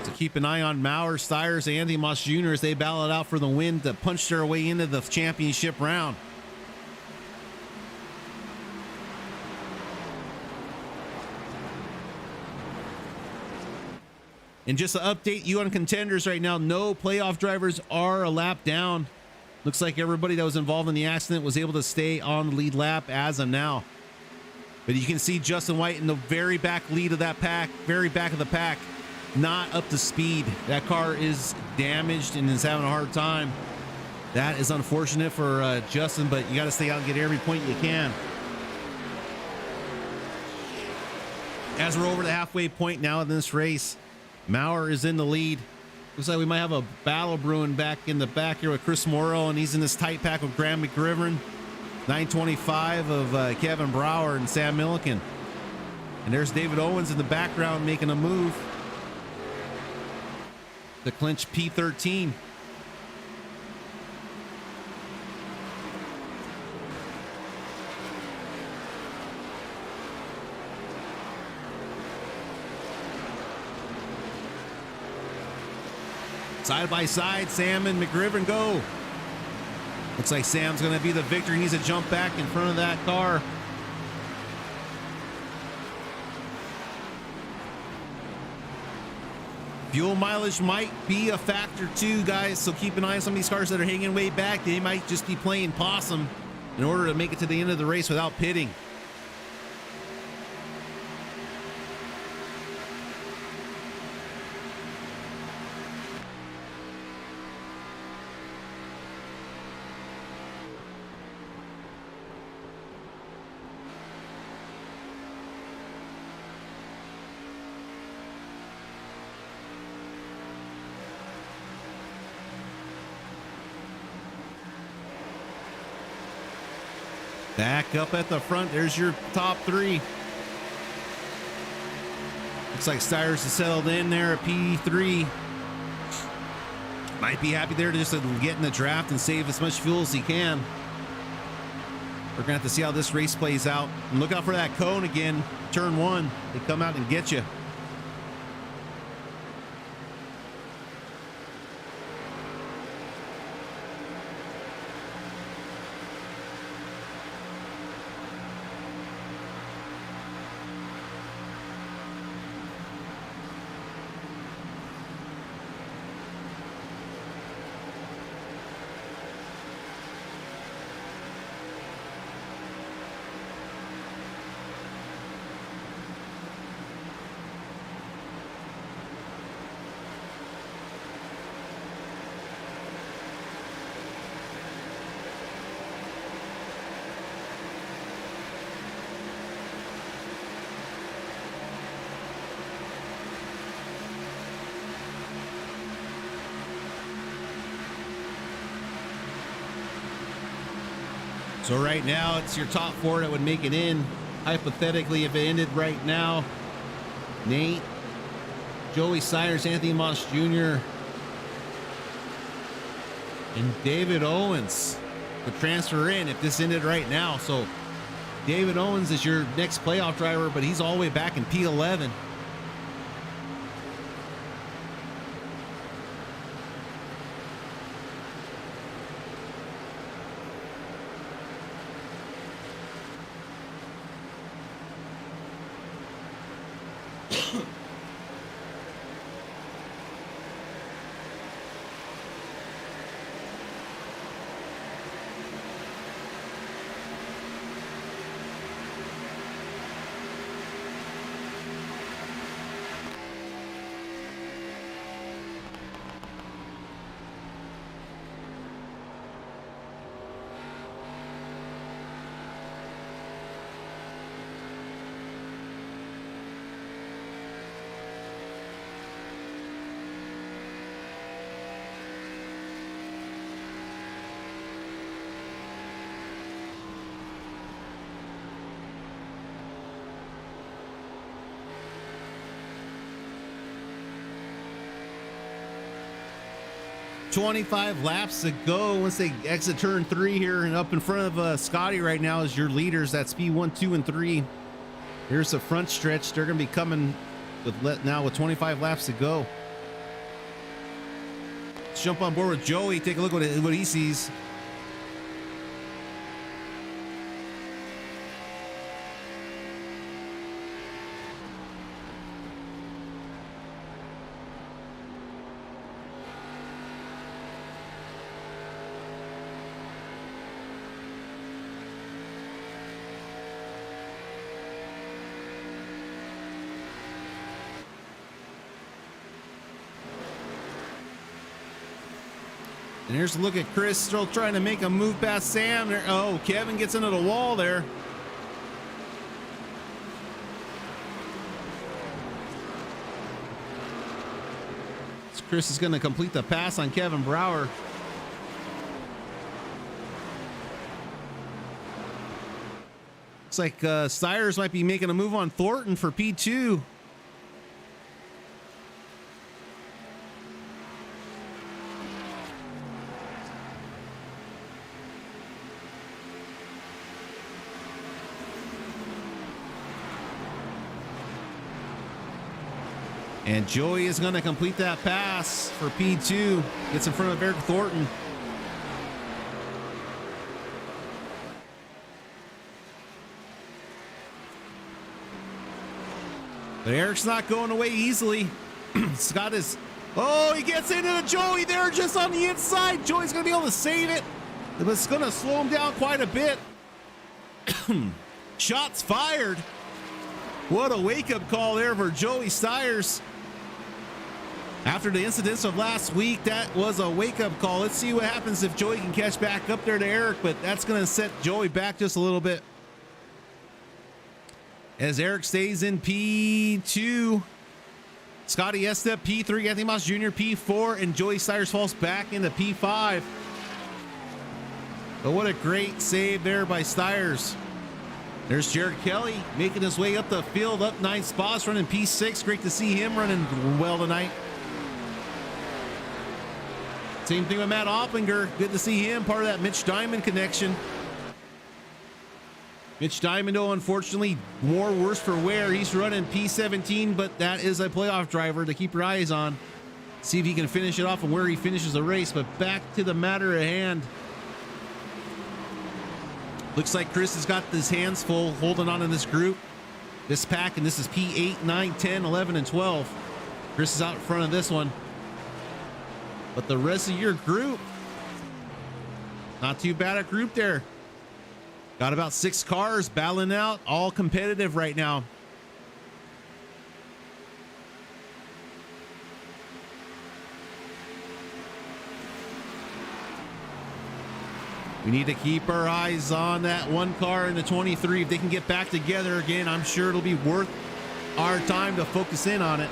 So keep an eye on Mauer, Steyrs, and Anthony Moss Jr. as they battle it out for the win to punch their way into the championship round. And just to update you on contenders right now, no playoff drivers are a lap down. Looks like everybody that was involved in the accident was able to stay on the lead lap as of now. But you can see Justin White in the very back lead of that pack, very back of the pack, not up to speed. That car is damaged and is having a hard time. That is unfortunate for Justin, but you got to stay out and get every point you can. As we're over the halfway point now in this race, Mauer is in the lead. Looks like we might have a battle brewing back in the back here with Chris Morrow, and he's in this tight pack with Graham McGriveron, 925 of Kevin Brower and Sam Milliken. And there's David Owens in the background making a move to clinch P13. Side by side, Sam and McGriveron go. Looks like Sam's going to be the victor. He needs to jump back in front of that car. Fuel mileage might be a factor too, guys, so keep an eye on some of these cars that are hanging way back. They might just be playing possum in order to make it to the end of the race without pitting. Back up at the front, there's your top 3. Looks like Steyrs is settled in there at P3. Might be happy there to just get in the draft and save as much fuel as he can. We're gonna have to see how this race plays out. And look out for that cone again, turn 1. They come out and get you. So right now, it's your top 4 that would make it in. Hypothetically, if it ended right now, Nate, Joey Steyrs, Anthony Moss Jr., and David Owens would transfer in if this ended right now. So David Owens is your next playoff driver, but he's all the way back in P11. 25 laps to go once they exit turn 3 here, and up in front of Scotty right now is your leaders. That's P1, 2, and 3. Here's the front stretch. They're going to be coming with now with 25 laps to go. Let's jump on board with Joey. Take a look at what he sees. And here's a look at Chris still trying to make a move past Sam there. Oh, Kevin gets into the wall there. So Chris is going to complete the pass on Kevin Brower. Looks like Stires might be making a move on Thornton for P2. And Joey is going to complete that pass for P2. Gets in front of Eric Thornton. But Eric's not going away easily. Scott is... Oh, he gets into the Joey there just on the inside. Joey's going to be able to save it. But it's going to slow him down quite a bit. Shots fired. What a wake-up call there for Joey Stires. After the incidents of last week, that was a wake-up call. Let's see what happens if Joey can catch back up there to Eric, but that's going to set Joey back just a little bit. As Eric stays in P2, Scotty Estep P3, Anthony Moss Jr. P4, and Joey Stires falls back into P5. But what a great save there by Stires. There's Jared Kelly making his way up the field, up 9 spots, running P6. Great to see him running well tonight. Same thing with Matt Opplinger. Good to see him, part of that Mitch Diamond connection. Mitch Diamond, though, unfortunately, more worse for wear. He's running P17, but that is a playoff driver to keep your eyes on. See if he can finish it off and where he finishes the race. But back to the matter at hand. Looks like Chris has got his hands full holding on in this group, this pack, and this is P8, 9, 10, 11, and 12. Chris is out in front of this one. But the rest of your group, not too bad a group there. Got about 6 cars battling out, all competitive right now. We need to keep our eyes on that one car in the 23. If they can get back together again, I'm sure it'll be worth our time to focus in on it.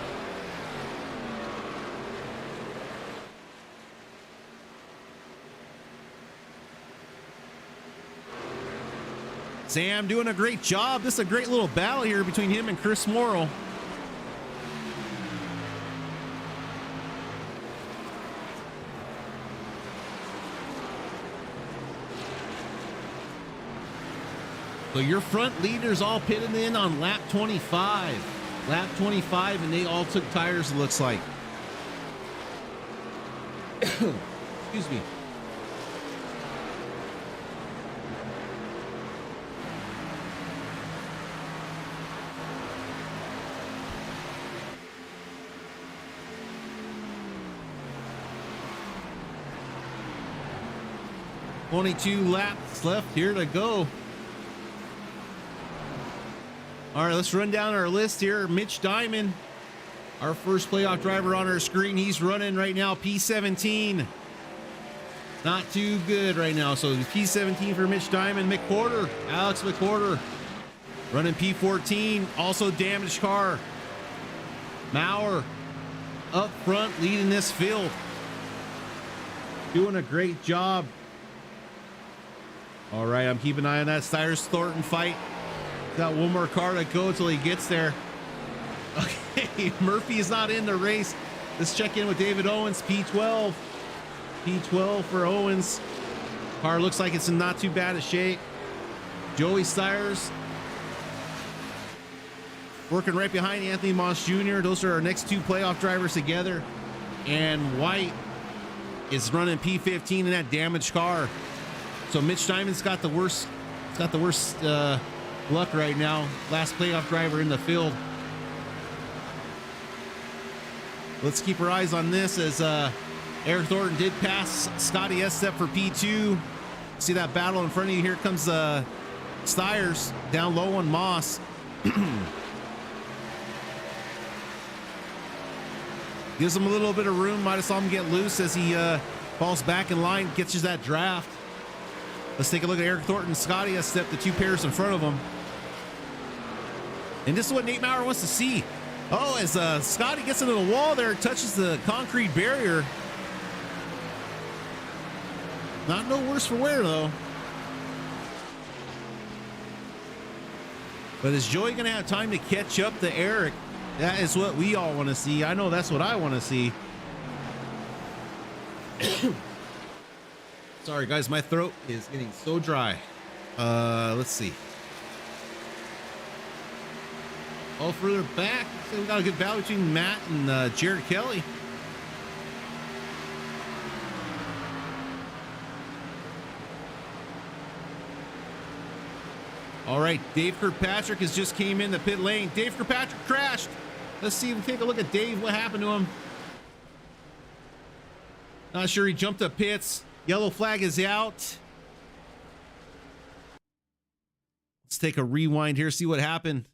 Sam doing a great job. This is a great little battle here between him and Chris Morrill. So your front leaders all pitted in on lap 25. Lap 25, and they all took tires, it looks like. Excuse me. $22 laps left here to go. All right, let's run down our list here. Mitch Diamond, our first playoff driver on our screen. He's running right now P17. Not too good right now. So P17 for Mitch Diamond. McWhorter, Alex McWhorter, running P14. Also damaged car. Maurer up front leading this field. Doing a great job. All right, I'm keeping an eye on that Stires Thornton fight. Got one more car to go until he gets there. Okay, Murphy is not in the race. Let's check in with David Owens, P12. P12 for Owens. Car looks like it's in not too bad a shape. Joey Stires working right behind Anthony Moss Jr. Those are our next two playoff drivers together. And White is running P15 in that damaged car. So Mitch Diamond's got the worst. It's got the worst luck right now. Last playoff driver in the field. Let's keep our eyes on this as Eric Thornton did pass Scotty Estep for P2. See that battle in front of you? Here comes Stires down low on Moss. Gives him a little bit of room. Might have saw him get loose as he falls back in line, gets you that draft. Let's take a look at Eric Thornton and Scotty Estep, the two pairs in front of him. And this is what Nate Maurer wants to see. Oh, as Scotty gets into the wall there, touches the concrete barrier. Not no worse for wear, though. But is Joey going to have time to catch up to Eric? That is what we all want to see. I know that's what I want to see. Sorry, guys. My throat is getting so dry. Let's see. All further back, so we got a good battle between Matt and Jared Kelly. All right, Dave Kirkpatrick has just came in the pit lane. Dave Kirkpatrick crashed. Let's see if we take a look at Dave. What happened to him? Not sure. He jumped up pits. Yellow flag is out. Let's take a rewind here, see what happened.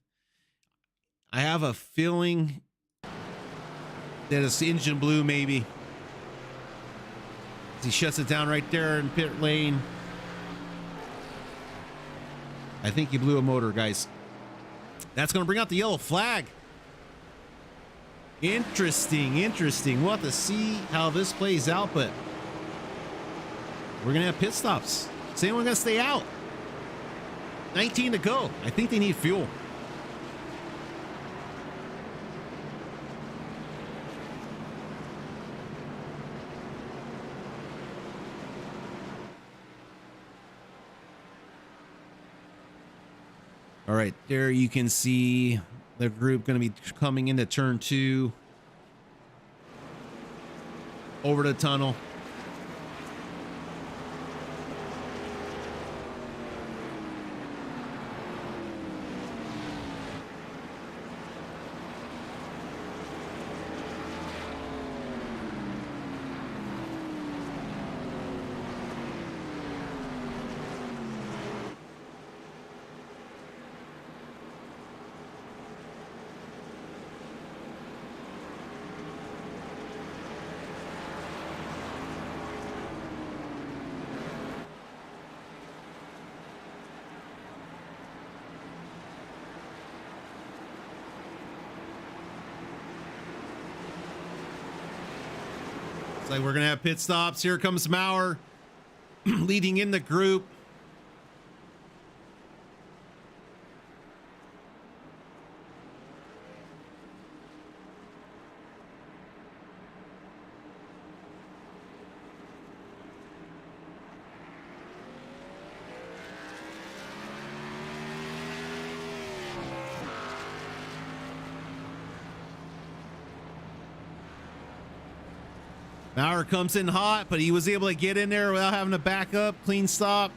I have a feeling that his engine blew, maybe. He shuts it down right there in pit lane. I think he blew a motor, guys. That's going to bring out the yellow flag. Interesting, interesting. We'll have to see how this plays out, but we're going to have pit stops. Is anyone going to stay out? 19 to go. I think they need fuel. All right, there you can see the group going to be coming into turn 2 over the tunnel. Like we're gonna have pit stops. Here comes Maurer leading in the group. Maurer comes in hot, but he was able to get in there without having to back up. Clean stop.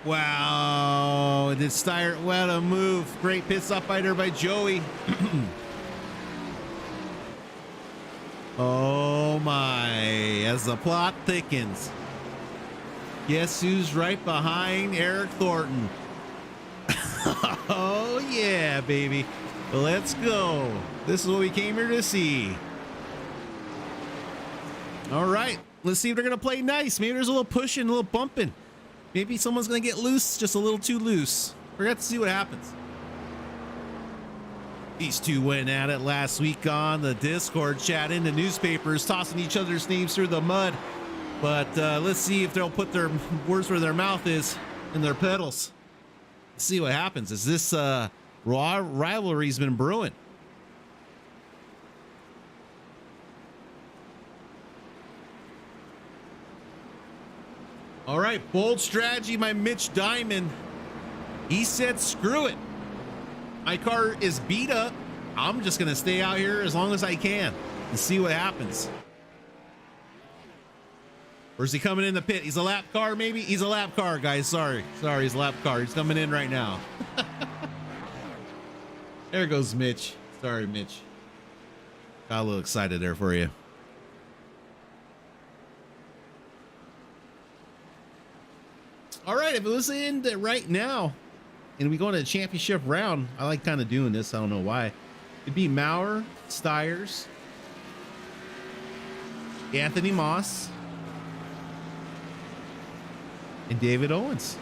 Wow. Did Steyer, what a move. Great pit stop by there by Joey. Oh my, as the plot thickens. Guess who's right behind Eric Thornton? Oh yeah, baby. Let's go. This is what we came here to see. All right, let's see if they're gonna play nice. Maybe there's a little pushing, a little bumping. Maybe someone's gonna get loose, just a little too loose. We're gonna have to see what happens. These two went at it last week on the Discord chat in the newspapers, tossing each other's names through the mud. But let's see if they'll put their words where their mouth is in their pedals. Let's see what happens. Is this rivalry's been brewing? All right, bold strategy by Mitch Diamond. He said, screw it. My car is beat up. I'm just going to stay out here as long as I can and see what happens. Or is he coming in the pit? He's a lap car, maybe? He's a lap car, guys. Sorry, he's a lap car. He's coming in right now. There goes Mitch. Sorry, Mitch. Got a little excited there for you. All right, if it was in right now, and we go into the championship round, I like kind of doing this. I don't know why. It'd be Maurer, Stiers, Anthony Moss, and David Owens.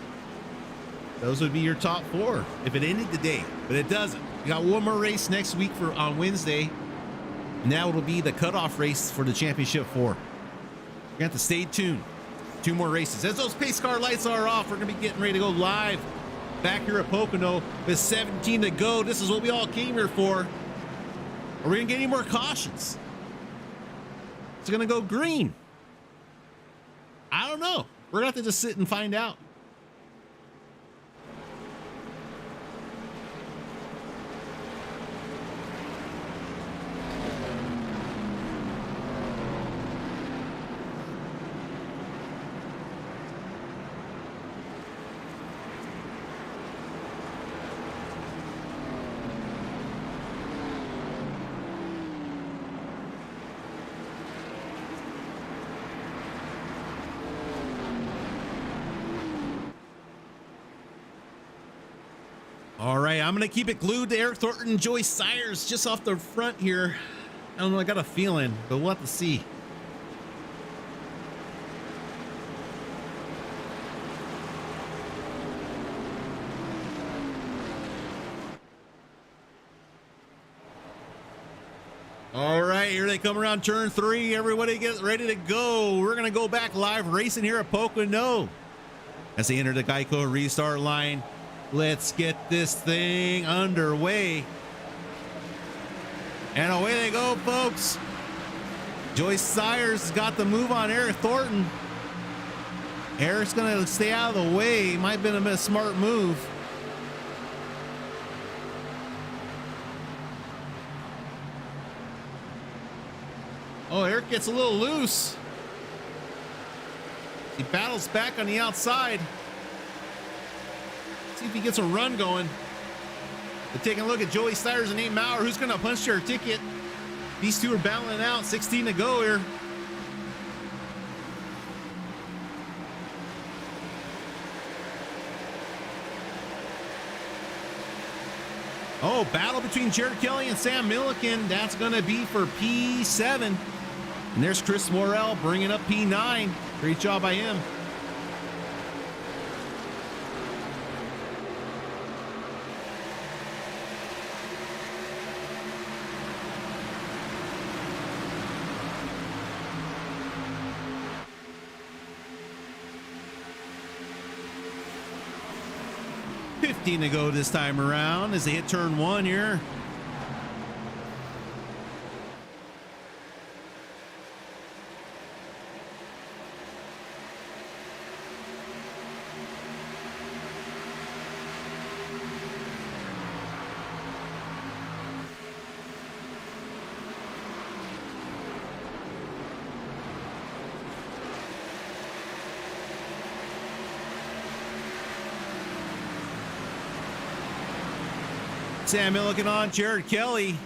Those would be your top four if it ended today, but it doesn't. We got one more race next week on Wednesday, and now it'll be the cutoff race for the championship four. You have to stay tuned. 2 more races. As those pace car lights are off, we're gonna be getting ready to go live back here at Pocono with 17 to go. This is what we all came here for. Are we gonna get any more cautions? It's gonna go green. I don't know. We're gonna have to just sit and find out. All right, I'm going to keep it glued to Eric Thornton and Joyce Sayers just off the front here. I don't know, I got a feeling, but we'll have to see. All right, here they come around turn 3. Everybody get ready to go. We're going to go back live racing here at Pocono as they enter the Geico restart line. Let's get this thing underway. And away they go, folks. Joyce Sayers has got the move on Eric Thornton. Eric's going to stay out of the way. Might have been a smart move. Oh, Eric gets a little loose. He battles back on the outside. See if he gets a run going. But taking a look at Joey Stiers and Nate Maurer, who's going to punch their ticket. These two are battling out. 16 to go here. Oh, battle between Jared Kelly and Sam Milliken. That's going to be for P7. And there's Chris Morrell bringing up P9. Great job by him. To go this time around as they hit turn 1 here. Sam Milliken on Jared Kelly,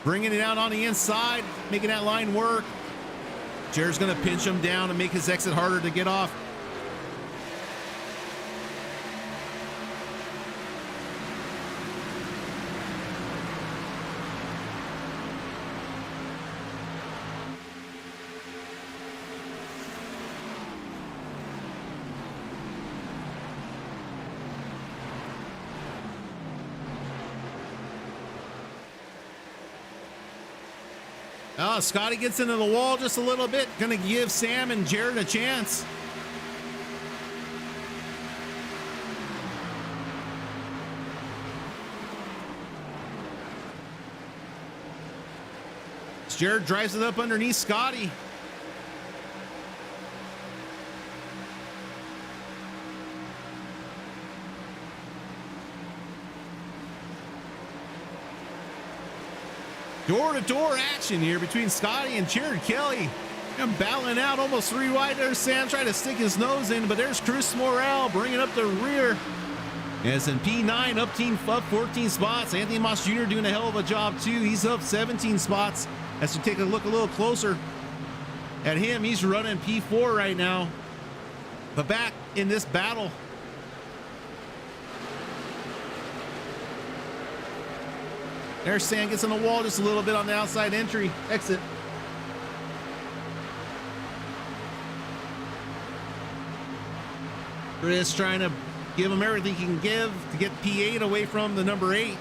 bringing it out on the inside, making that line work. Jared's going to pinch him down and make his exit harder to get off. Oh, Scotty gets into the wall just a little bit. Gonna give Sam and Jared a chance. Jared drives it up underneath Scotty. Door-to-door action here between Scotty and Jared Kelly. I'm battling out almost 3 wide. There's Sam trying to stick his nose in, but there's Chris Morrell bringing up the rear. As in P9 up 14 spots. Anthony Moss Jr. doing a hell of a job too. He's up 17 spots. As we take a look a little closer at him, he's running P4 right now. But back in this battle, there's Sam, gets on the wall just a little bit on the outside entry exit. Chris trying to give him everything he can give to get P8 away from the number 8.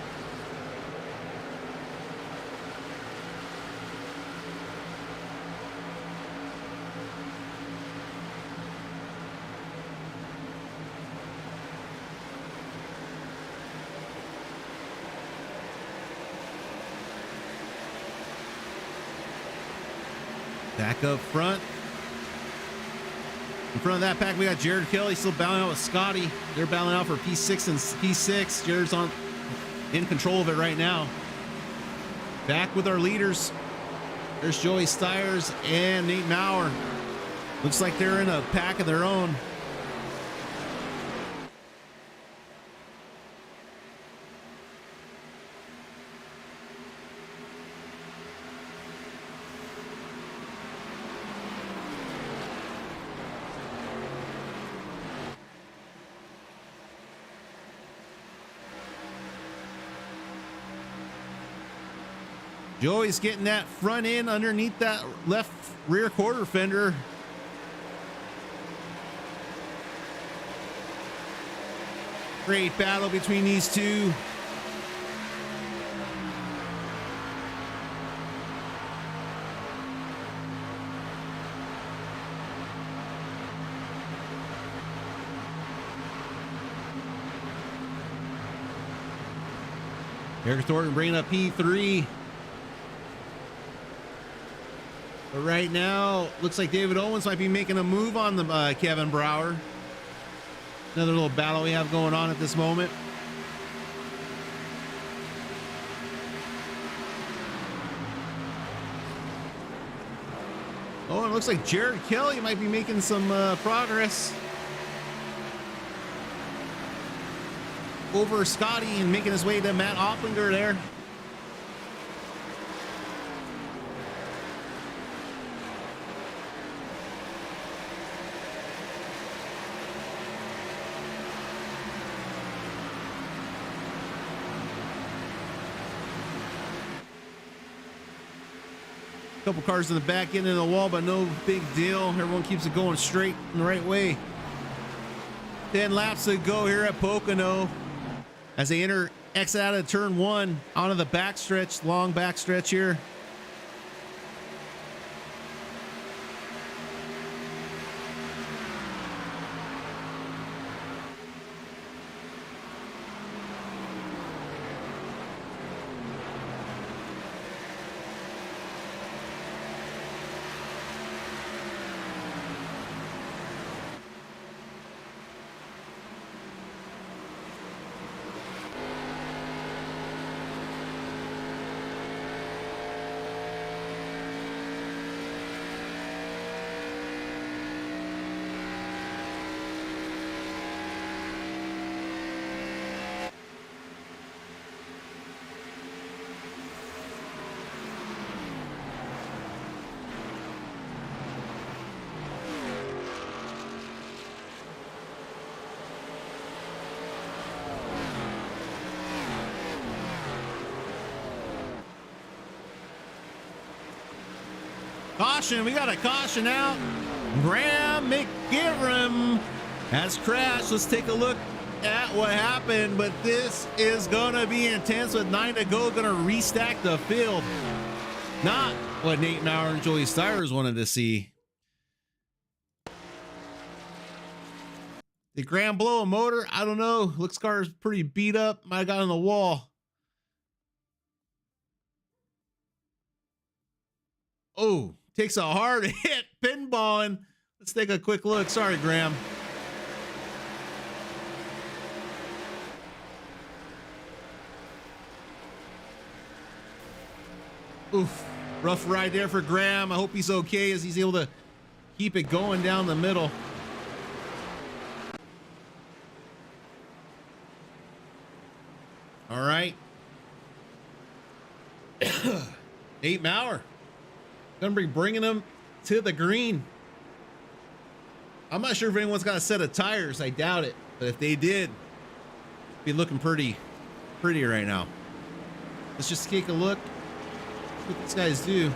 Back up front. In front of that pack, we got Jared Kelly still battling out with Scotty. They're battling out for P6 and P6. Jared's in control of it right now. Back with our leaders. There's Joey Stiers and Nate Maurer. Looks like they're in a pack of their own. Joey's getting that front end underneath that left rear quarter fender. Great battle between these two. Eric Thornton bringing up P3. But right now, looks like David Owens might be making a move on the Kevin Brower. Another little battle we have going on at this moment. Oh, and it looks like Jared Kelly might be making some progress over Scotty and making his way to Matt Opplinger there. Couple cars in the back end of the wall, but no big deal. Everyone keeps it going straight in the right way. 10 laps to go here at Pocono as they exit out of turn 1 onto the backstretch, long backstretch here. Caution, we got a caution out. Graham McGivern has crashed. Let's take a look at what happened, but this is gonna be intense with 9 to go. Gonna restack the field. Not what Nate Maurer and Joey Stires wanted to see. Did Graham blow a motor? I don't know. Looks car's pretty beat up. Might have got on the wall. Oh, takes a hard hit, pinballing. Let's take a quick look. Sorry, Graham. Oof, rough ride there for Graham. I hope he's okay as he's able to keep it going down the middle. All right. Nate Maurer gonna be bringing him to the green. I'm not sure if anyone's got a set of tires. I doubt it, but if they did, be looking pretty right now. Let's just take a look. What these guys do.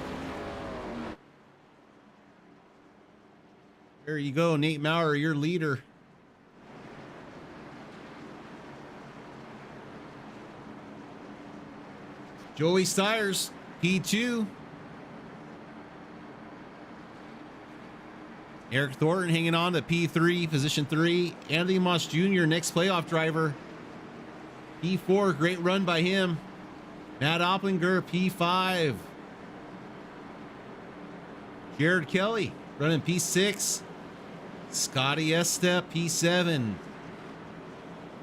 There you go, Nate Maurer, your leader. Joey Stires, P2. Eric Thornton hanging on to P3, position 3. Anthony Moss Jr., next playoff driver. P4, great run by him. Matt Opplinger, P5. Jared Kelly running P6. Scotty Estep, P7.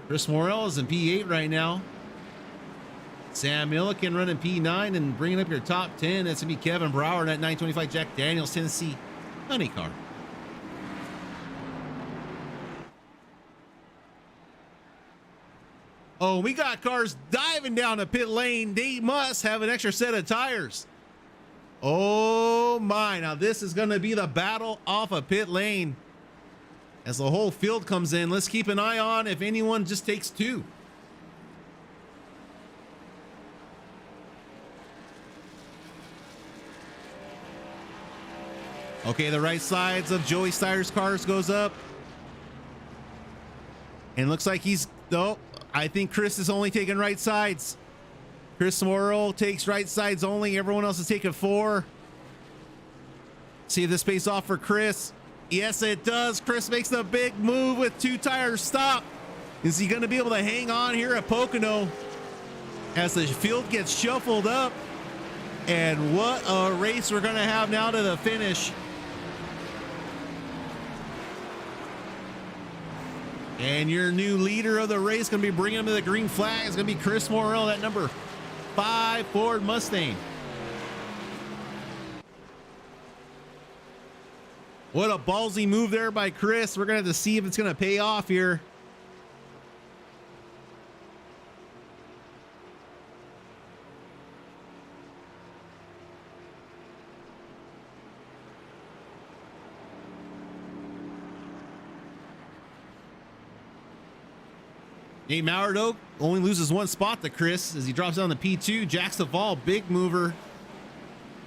Chris Morrell is in P8 right now. Sam Milliken running P9 and bringing up your top 10. That's going to be Kevin Brower in that 925 Jack Daniels Tennessee Honey car. Oh, we got cars diving down the pit lane. They must have an extra set of tires. Oh my, now this is going to be the battle off a pit lane. As the whole field comes in, let's keep an eye on if anyone just takes two. Okay, the right sides of Joey Stires' cars goes up. And looks like he's, no, I think Chris is only taking right sides. Chris Morrow takes right sides only. Everyone else is taking 4. See if this pays off for Chris. Yes, it does. Chris makes the big move with 2 tires stop. Is he going to be able to hang on here at Pocono as the field gets shuffled up? And what a race we're going to have now to the finish. And your new leader of the race going to be bringing him to the green flag. It's going to be Chris Morrell, that number 5 Ford Mustang. What a ballsy move there by Chris. We're going to have to see if it's going to pay off here. Nate Maurer, though, only loses 1 spot to Chris as he drops down to P2. Jack Savall, big mover.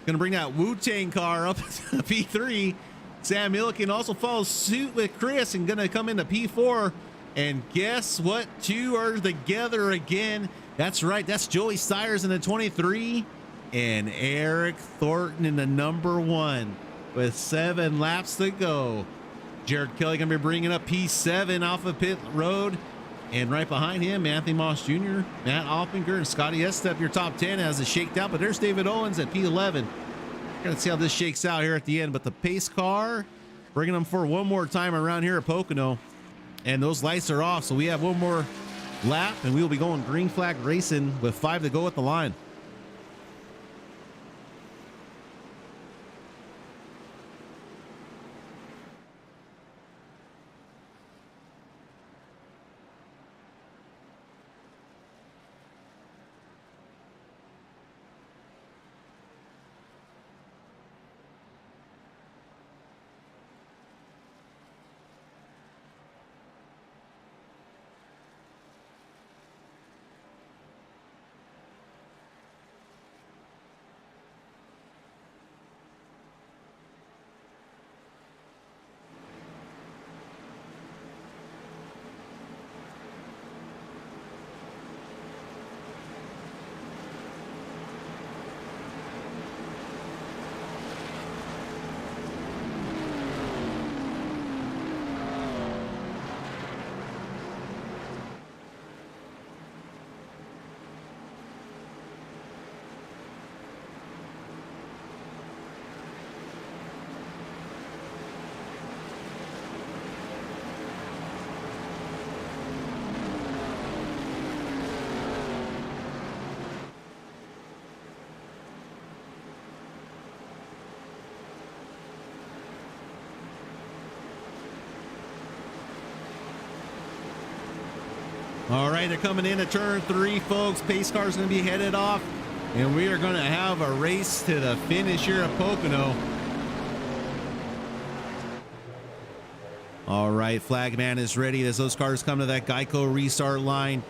Going to bring that Wu-Tang car up to P3. Sam Milliken also follows suit with Chris and going to come into P4. And guess what? 2 are together again. That's right. That's Joey Stires in the 23 and Eric Thornton in the number 1 with 7 laps to go. Jared Kelly going to be bringing up P7 off of pit road. And right behind him, Anthony Moss Jr., Matt Oppinger, and Scotty Estep, your top 10 as it shaked out. But there's David Owens at P11. We're going to see how this shakes out here at the end. But the pace car, bringing them for one more time around here at Pocono. And those lights are off, so we have one more lap, and we will be going green flag racing with 5 to go at the line. All right, they're coming in at turn 3, folks. Pace car's going to be headed off, and we are going to have a race to the finish here at Pocono. All right, Flagman is ready as those cars come to that Geico restart line.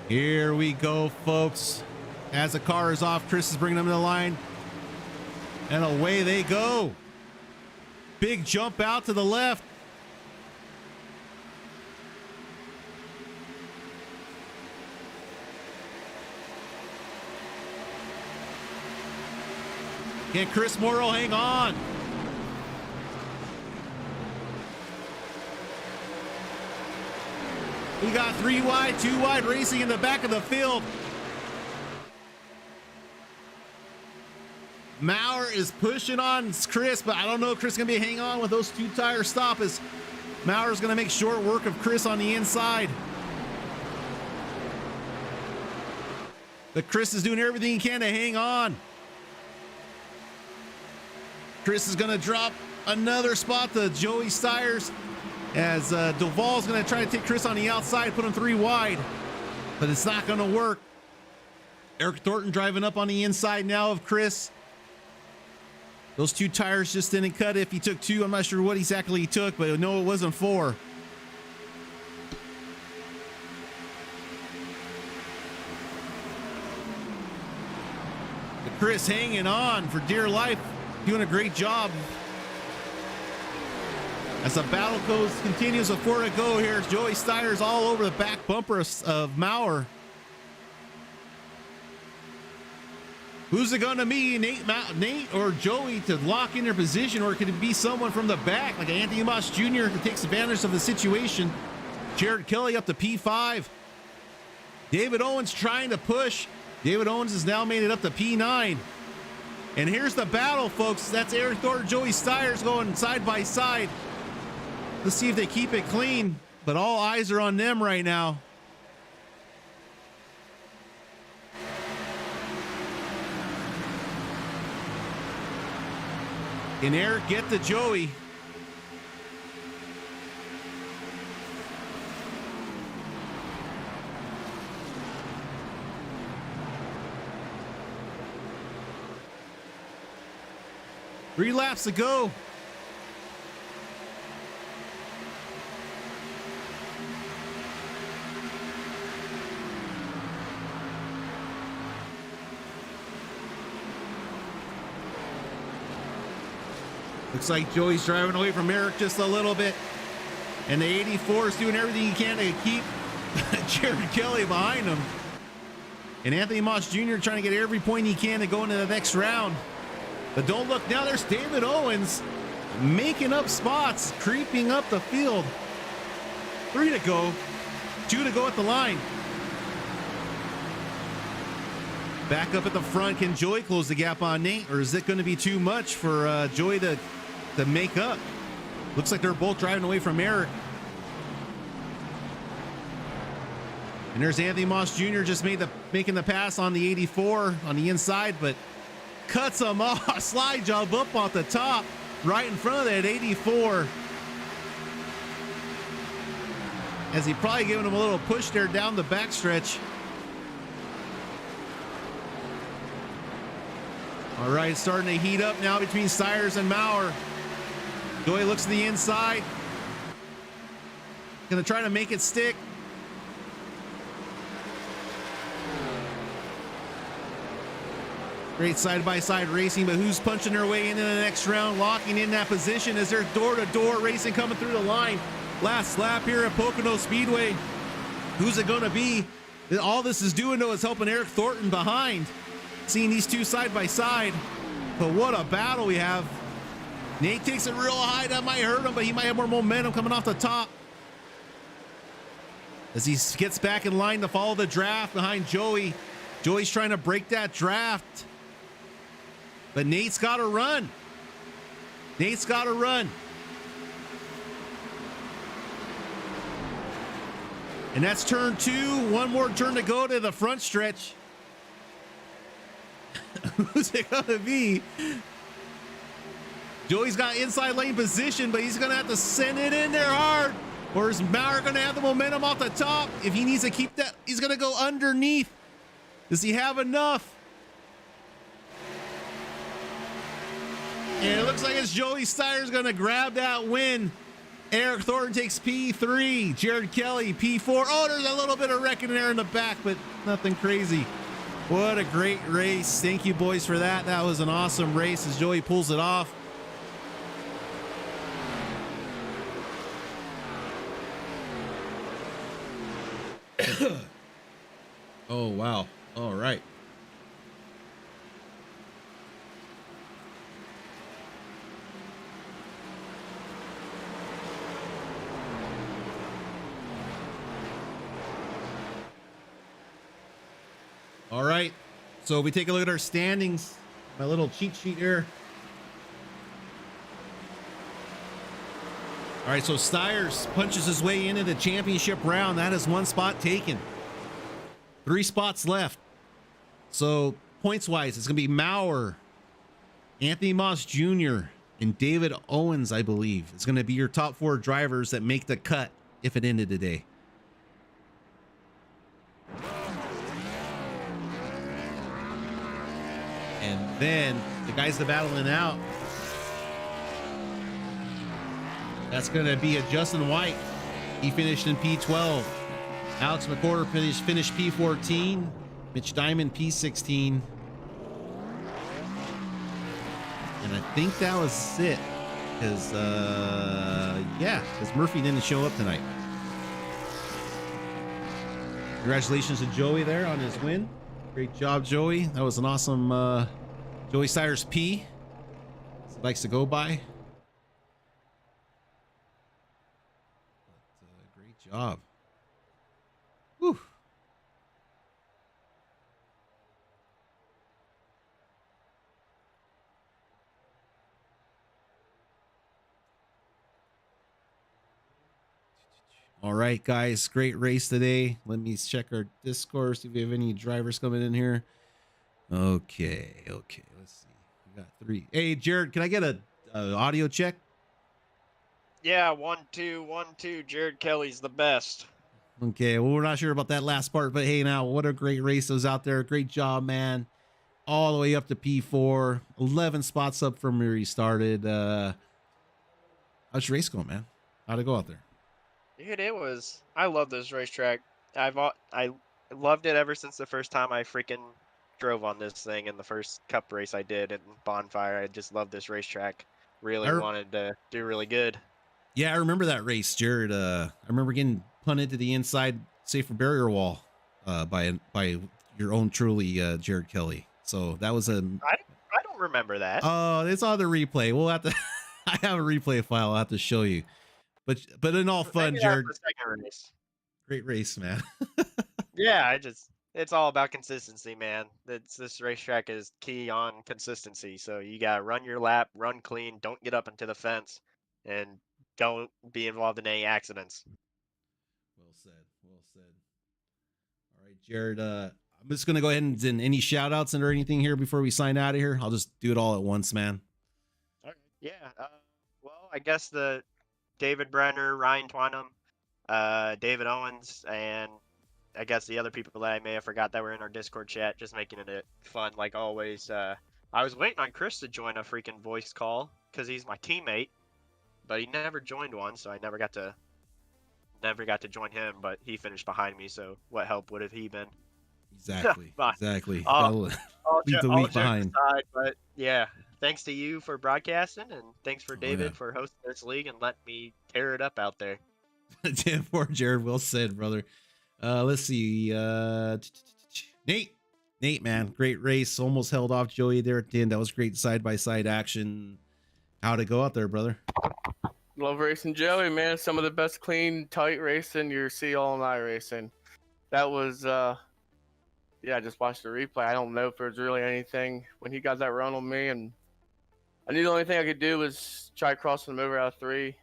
Here we go, folks. As the car is off, Chris is bringing them to the line, and away they go. Big jump out to the left. Can Chris Morrow hang on? We got 3 wide, 2 wide racing in the back of the field. Maurer is pushing on Chris, but I don't know if Chris is going to be hanging on with those 2 tires stop, as Maurer's going to make short work of Chris on the inside. But Chris is doing everything he can to hang on. Chris is going to drop another spot to Joey Steyer's, as Duvall's going to try to take Chris on the outside, put him 3 wide, but it's not going to work. Eric Thornton driving up on the inside now of Chris. Those 2 tires just didn't cut. If he took 2, I'm not sure what exactly he took, but no, it wasn't 4. But Chris hanging on for dear life, doing a great job. As the battle continues with 4 to go here, Joey Steyer's all over the back bumper of Maurer. Who's it going to be, Nate or Joey, to lock in their position, or could it be someone from the back, like Anthony Moss Jr., who takes advantage of the situation? Jared Kelly up to P5. David Owens trying to push. David Owens has now made it up to P9. And here's the battle, folks. That's Eric Thornton, Joey Steyer's going side by side. Let's see if they keep it clean, but all eyes are on them right now. Can Eric get to Joey? Three laps to go. Looks like Joey's driving away from Eric just a little bit. And the 84 is doing everything he can to keep Jared Kelly behind him. And Anthony Moss Jr. trying to get every point he can to go into the next round. But don't look now, there's David Owens making up spots, creeping up the field. 3 to go, 2 to go at the line. Back up at the front, can Joey close the gap on Nate, or is it going to be too much for Joey to make up? Looks like they're both driving away from Eric. And there's Anthony Moss Jr. just making the pass on the 84 on the inside, but cuts him off. Slide job up off the top, right in front of that 84. As he probably giving him a little push there down the backstretch. All right, starting to heat up now between Steyer's and Maurer. Joey looks to the inside. Gonna try to make it stick. Great side-by-side racing, but who's punching their way into the next round, locking in that position as they're door-to-door racing coming through the line. Last lap here at Pocono Speedway. Who's it gonna be? All this is doing, though, is helping Eric Thornton behind. Seeing these two side by side, but what a battle we have. Nate takes it real high. That might hurt him, but he might have more momentum coming off the top as he gets back in line to follow the draft behind Joey. Joey's trying to break that draft, but Nate's got to run. Nate's got to run. And that's turn 2. One more turn to go to the front stretch. Who's it gonna be? Joey's got inside lane position, but he's gonna have to send it in there hard. Or is Maurer going to have the momentum off the top? If he needs to keep that, he's going to go underneath. Does he have enough? And it looks like it's Joey Steyer's going to grab that win. Eric Thornton takes P3. Jared Kelly, P4. Oh, there's a little bit of wrecking there in the back, but nothing crazy. What a great race. Thank you, boys, for that. That was an awesome race as Joey pulls it off. Oh, wow. All right. All right. So if we take a look at our standings, my little cheat sheet here. All right, so Steyers punches his way into the championship round. That is one spot taken. 3 spots left. So points-wise, it's going to be Maurer, Anthony Moss Jr., and David Owens, I believe. It's going to be your top 4 drivers that make the cut if it ended today. And then the guys that are battling out, that's going to be a Justin White. He finished in P12. Alex McCorder finished P14. Mitch Diamond P16. And I think that was it. Because, yeah, because Murphy didn't show up tonight. Congratulations to Joey there on his win. Great job, Joey. That was an awesome Joey Steyer's P. As he likes to go by. But, great job. Whew. All right, guys, great race today. Let me check our Discord, see if we have any drivers coming in here. Okay, let's see. We got 3. Hey, Jared, can I get a audio check? Yeah, 1 2 1 2. Jared Kelly's the best. Okay, well, we're not sure about that last part, but hey, now what a great race was out there. Great job, man. All the way up to P4, 11 spots up from where he started. How's your race going, man? How'd it go out there? Dude, I love this racetrack. I loved it ever since the first time I freaking drove on this thing in the first cup race I did in Bonfire. I just love this racetrack. Really wanted to do really good. Yeah, I remember that race, Jared. I remember getting punted to the inside safer barrier wall by your own truly, Jared Kelly. So that was a. I don't remember that. Oh, it's on the replay. We'll have to. I have a replay file. I'll have to show you. But in all fun, Maybe Jared. that's the second race. Great race, man. Yeah, it's all about consistency, man. This racetrack is key on consistency. So you gotta run your lap, run clean, don't get up into the fence, and don't be involved in any accidents. Well said. Well said. All right, Jared. I'm just gonna go ahead and any shout outs or anything here before we sign out of here. I'll just do it all at once, man. Okay. Yeah. Well, I guess the David Brenner, Ryan Twanum, David Owens, and I guess the other people that I may have forgot that were in our Discord chat, just making it fun like always. I was waiting on Chris to join a freaking voice call because he's my teammate, but he never joined one, so I never got to join him. But he finished behind me, so what help would have he been? Exactly. Exactly. All leave the week behind. Aside, but yeah, thanks to you for broadcasting, and thanks for David for hosting this league and letting me tear it up out there. Poor Jared, well said, brother. Let's see. Nate, man, great race. Almost held off Joey there at the end. That was great side-by-side action. How'd it go out there, brother? Love racing Joey, man. Some of the best clean, tight racing you see all night racing. That was, yeah, I just watched the replay. I don't know if there's really anything when he got that run on me, and I knew the only thing I could do was try crossing him over out of 3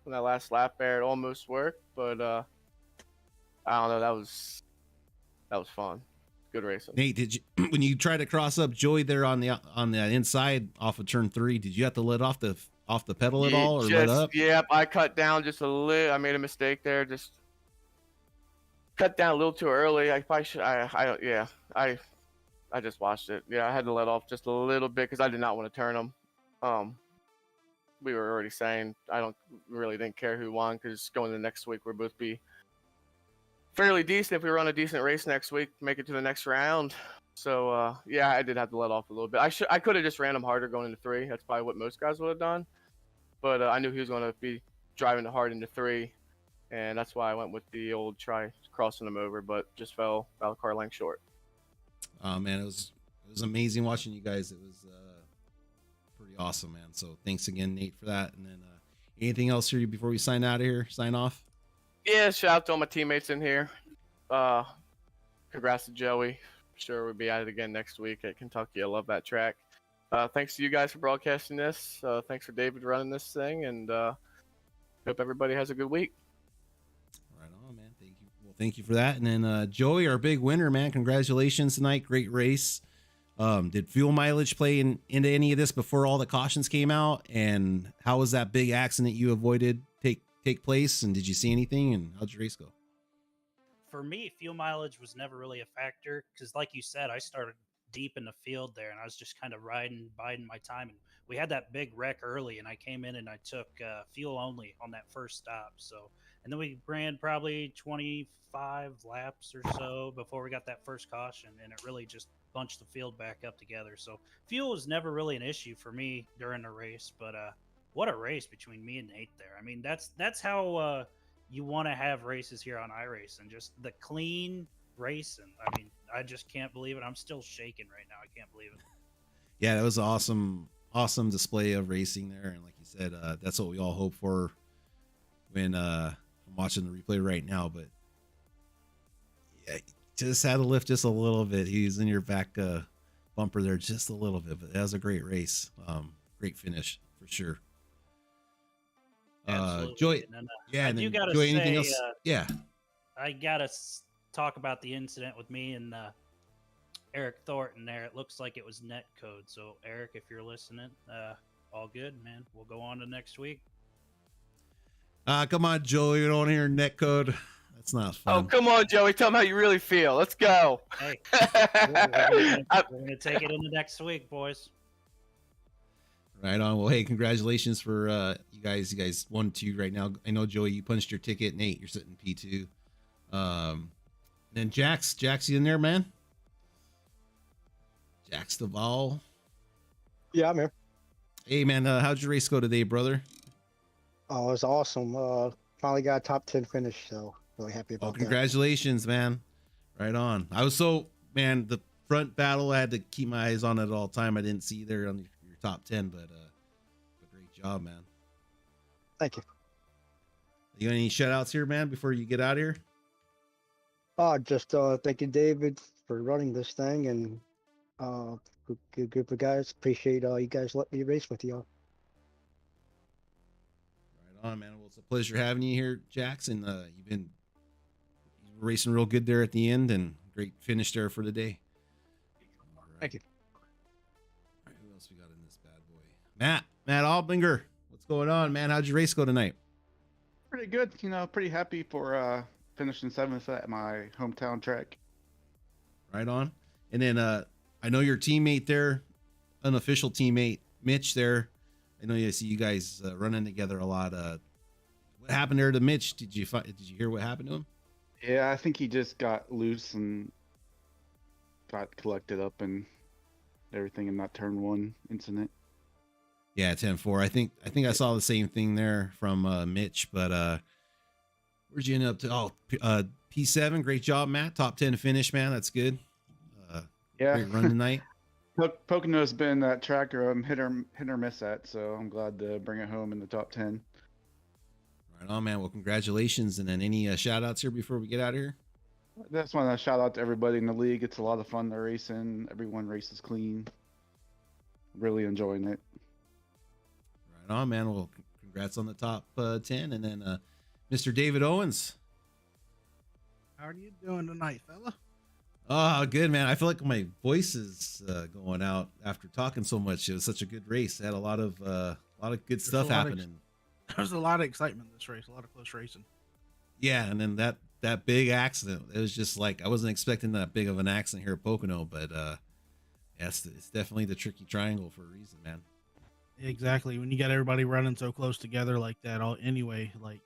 on that last lap there. It almost worked, but I don't know. That was fun. Good racing. Nate, did you when you tried to cross up Joey there on the inside off of turn 3, did you have to let off the off the pedal at all or let up? Yep, I cut down just a little. I made a mistake there. Just cut down a little too early. I probably should. Yeah. I just watched it. Yeah, I had to let off just a little bit because I did not want to turn them. We were already saying didn't care who won because going to the next week we'll both be fairly decent if we run a decent race next week, make it to the next round. So yeah, I did have to let off a little bit. I could have just ran him harder going into 3. That's probably what most guys would have done. But I knew he was going to be driving hard into 3, and that's why I went with the old try crossing him over, but just fell about a car length short. Oh man, it was amazing watching you guys. It was pretty awesome, man. So thanks again, Nate, for that. And then anything else here before we sign off? Yeah, shout out to all my teammates in here. Congrats to Joey. Sure we'll be at it again next week at Kentucky. I love that track. Thanks to you guys for broadcasting this. Thanks for David running this thing, and hope everybody has a good week. Right on, man. Thank you. Well, thank you for that. And then Joey, our big winner, man. Congratulations tonight. Great race. Did fuel mileage play into any of this before all the cautions came out? And how was that big accident you avoided take place? And did you see anything? And how'd your race go? For me, fuel mileage was never really a factor because, like you said, I started deep in the field there, and I was just kind of biding my time. And we had that big wreck early, and I came in and I took fuel only on that first stop. So, and then we ran probably 25 laps or so before we got that first caution, and it really just bunched the field back up together. So fuel was never really an issue for me during the race, but what a race between me and Nate there. I mean, that's how you want to have races here on iRacing, just the clean racing. I mean, I just can't believe it. I'm still shaking right now. I can't believe it. Yeah, that was awesome display of racing there. And like you said, that's what we all hope for when I'm watching the replay right now. But yeah, just had to lift just a little bit. He's in your back bumper there just a little bit, but that was a great race. Great finish for sure. Joy, and then, yeah, I do gotta Joy, say, anything else? Yeah, I gotta talk about the incident with me and Eric Thornton there. It looks like it was net code. So Eric, if you're listening, all good, man. We'll go on to next week. Come on, Joey. You don't want to hear net code. That's not fun. Oh, come on, Joey. Tell them how you really feel. Let's go. Hey, we're gonna take it into next week, boys. Right on. Well, hey, congratulations for you guys. You guys 1-2 right now. I know, Joey, you punched your ticket. Nate, you're sitting P2. And then Jax, you in there, man? Jax the ball. Yeah, I'm here. Hey, man, how'd your race go today, brother? Oh, it was awesome. Finally got a top 10 finish, so really happy about that. Congratulations, man. Right on. I was man, the front battle, I had to keep my eyes on it all the time. I didn't see you there on your top 10, but great job, man. Thank you. You got any shout outs here, man, before you get out of here? Just thank you, David, for running this thing, and good group of guys. Appreciate you guys let me race with y'all. Right on, man. Well, it's a pleasure having you here, Jackson. You've been racing real good there at the end, and great finish there for the day. All right. Thank you. All right, who else we got in this bad boy? Matt Albinger. What's going on, man? How'd your race go tonight? Pretty good. Pretty happy for finishing 7th at my hometown track. Right on. And then I know your teammate there, unofficial teammate, Mitch there. I know I see you guys running together a lot. What happened there to Mitch? Did you hear what happened to him? Yeah, I think he just got loose and got collected up and everything in that turn 1 incident. Yeah, 10-4. I think I saw the same thing there from Mitch, but where'd you end up to? Oh, P7. Great job, Matt. Top 10 finish, man. That's good. Yeah. Great run tonight. Pocono's been that tracker I'm hit or miss at, so I'm glad to bring it home in the top 10. Right on, man. Well, congratulations. And then any shout outs here before we get out of here? I just want to shout out to everybody in the league. It's a lot of fun to race in. Everyone races clean. Really enjoying it. Right on, man. Well, congrats on the top 10. And then Mr. David Owens. How are you doing tonight, fella? Oh, good, man. I feel like my voice is going out after talking so much. It was such a good race. It had a lot of A lot of good There's stuff a lot of happening. There's a lot of excitement in this race. A lot of close racing. Yeah, and then that big accident. It was just like I wasn't expecting that big of an accident here at Pocono, but yes, it's definitely the tricky triangle for a reason, man. Exactly. When you got everybody running so close together like that, all anyway, like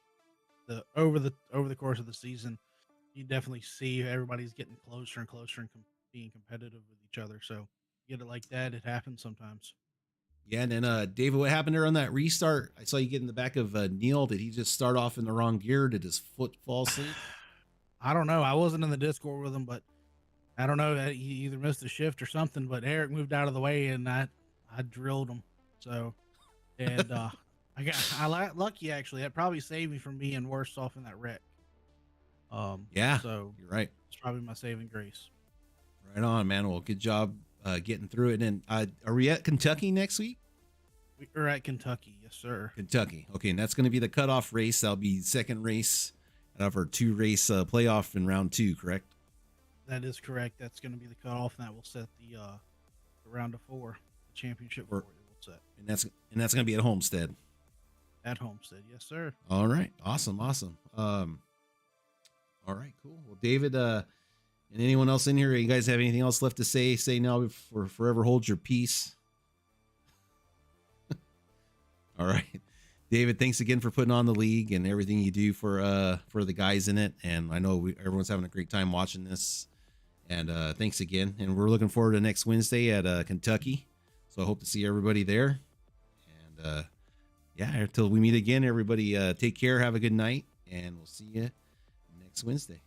over the course of the season, you definitely see everybody's getting closer and closer and being competitive with each other. So get it like that, it happens sometimes. Yeah, and then David, what happened there on that restart? I saw you get in the back of Neil. Did he just start off in the wrong gear? Did his foot fall asleep? I don't know. I wasn't in the Discord with him, but I don't know that he either missed a shift or something. But Eric moved out of the way, and I drilled him. So, and lucky actually. That probably saved me from being worse off in that wreck. Yeah, So you're right. it's probably my saving grace. Right on, man. Well, good job getting through it. And are we at Kentucky next week? We're at Kentucky, yes, sir. Kentucky. Okay, and that's going to be the cutoff race. That'll be second race out of our 2-race playoff in round 2, correct? That is correct. That's going to be the cutoff, and that will set the round of 4, the championship 4. It will set, and that's going to be at Homestead. At Homestead, yes, sir. All right, awesome. All right, cool. Well, David, and anyone else in here, you guys have anything else left to say? Say now before forever hold your peace. All right, David, thanks again for putting on the league and everything you do for the guys in it. And I know everyone's having a great time watching this. And thanks again. And we're looking forward to next Wednesday at Kentucky. So I hope to see everybody there. And yeah, until we meet again, everybody take care, have a good night, and we'll see you next Wednesday.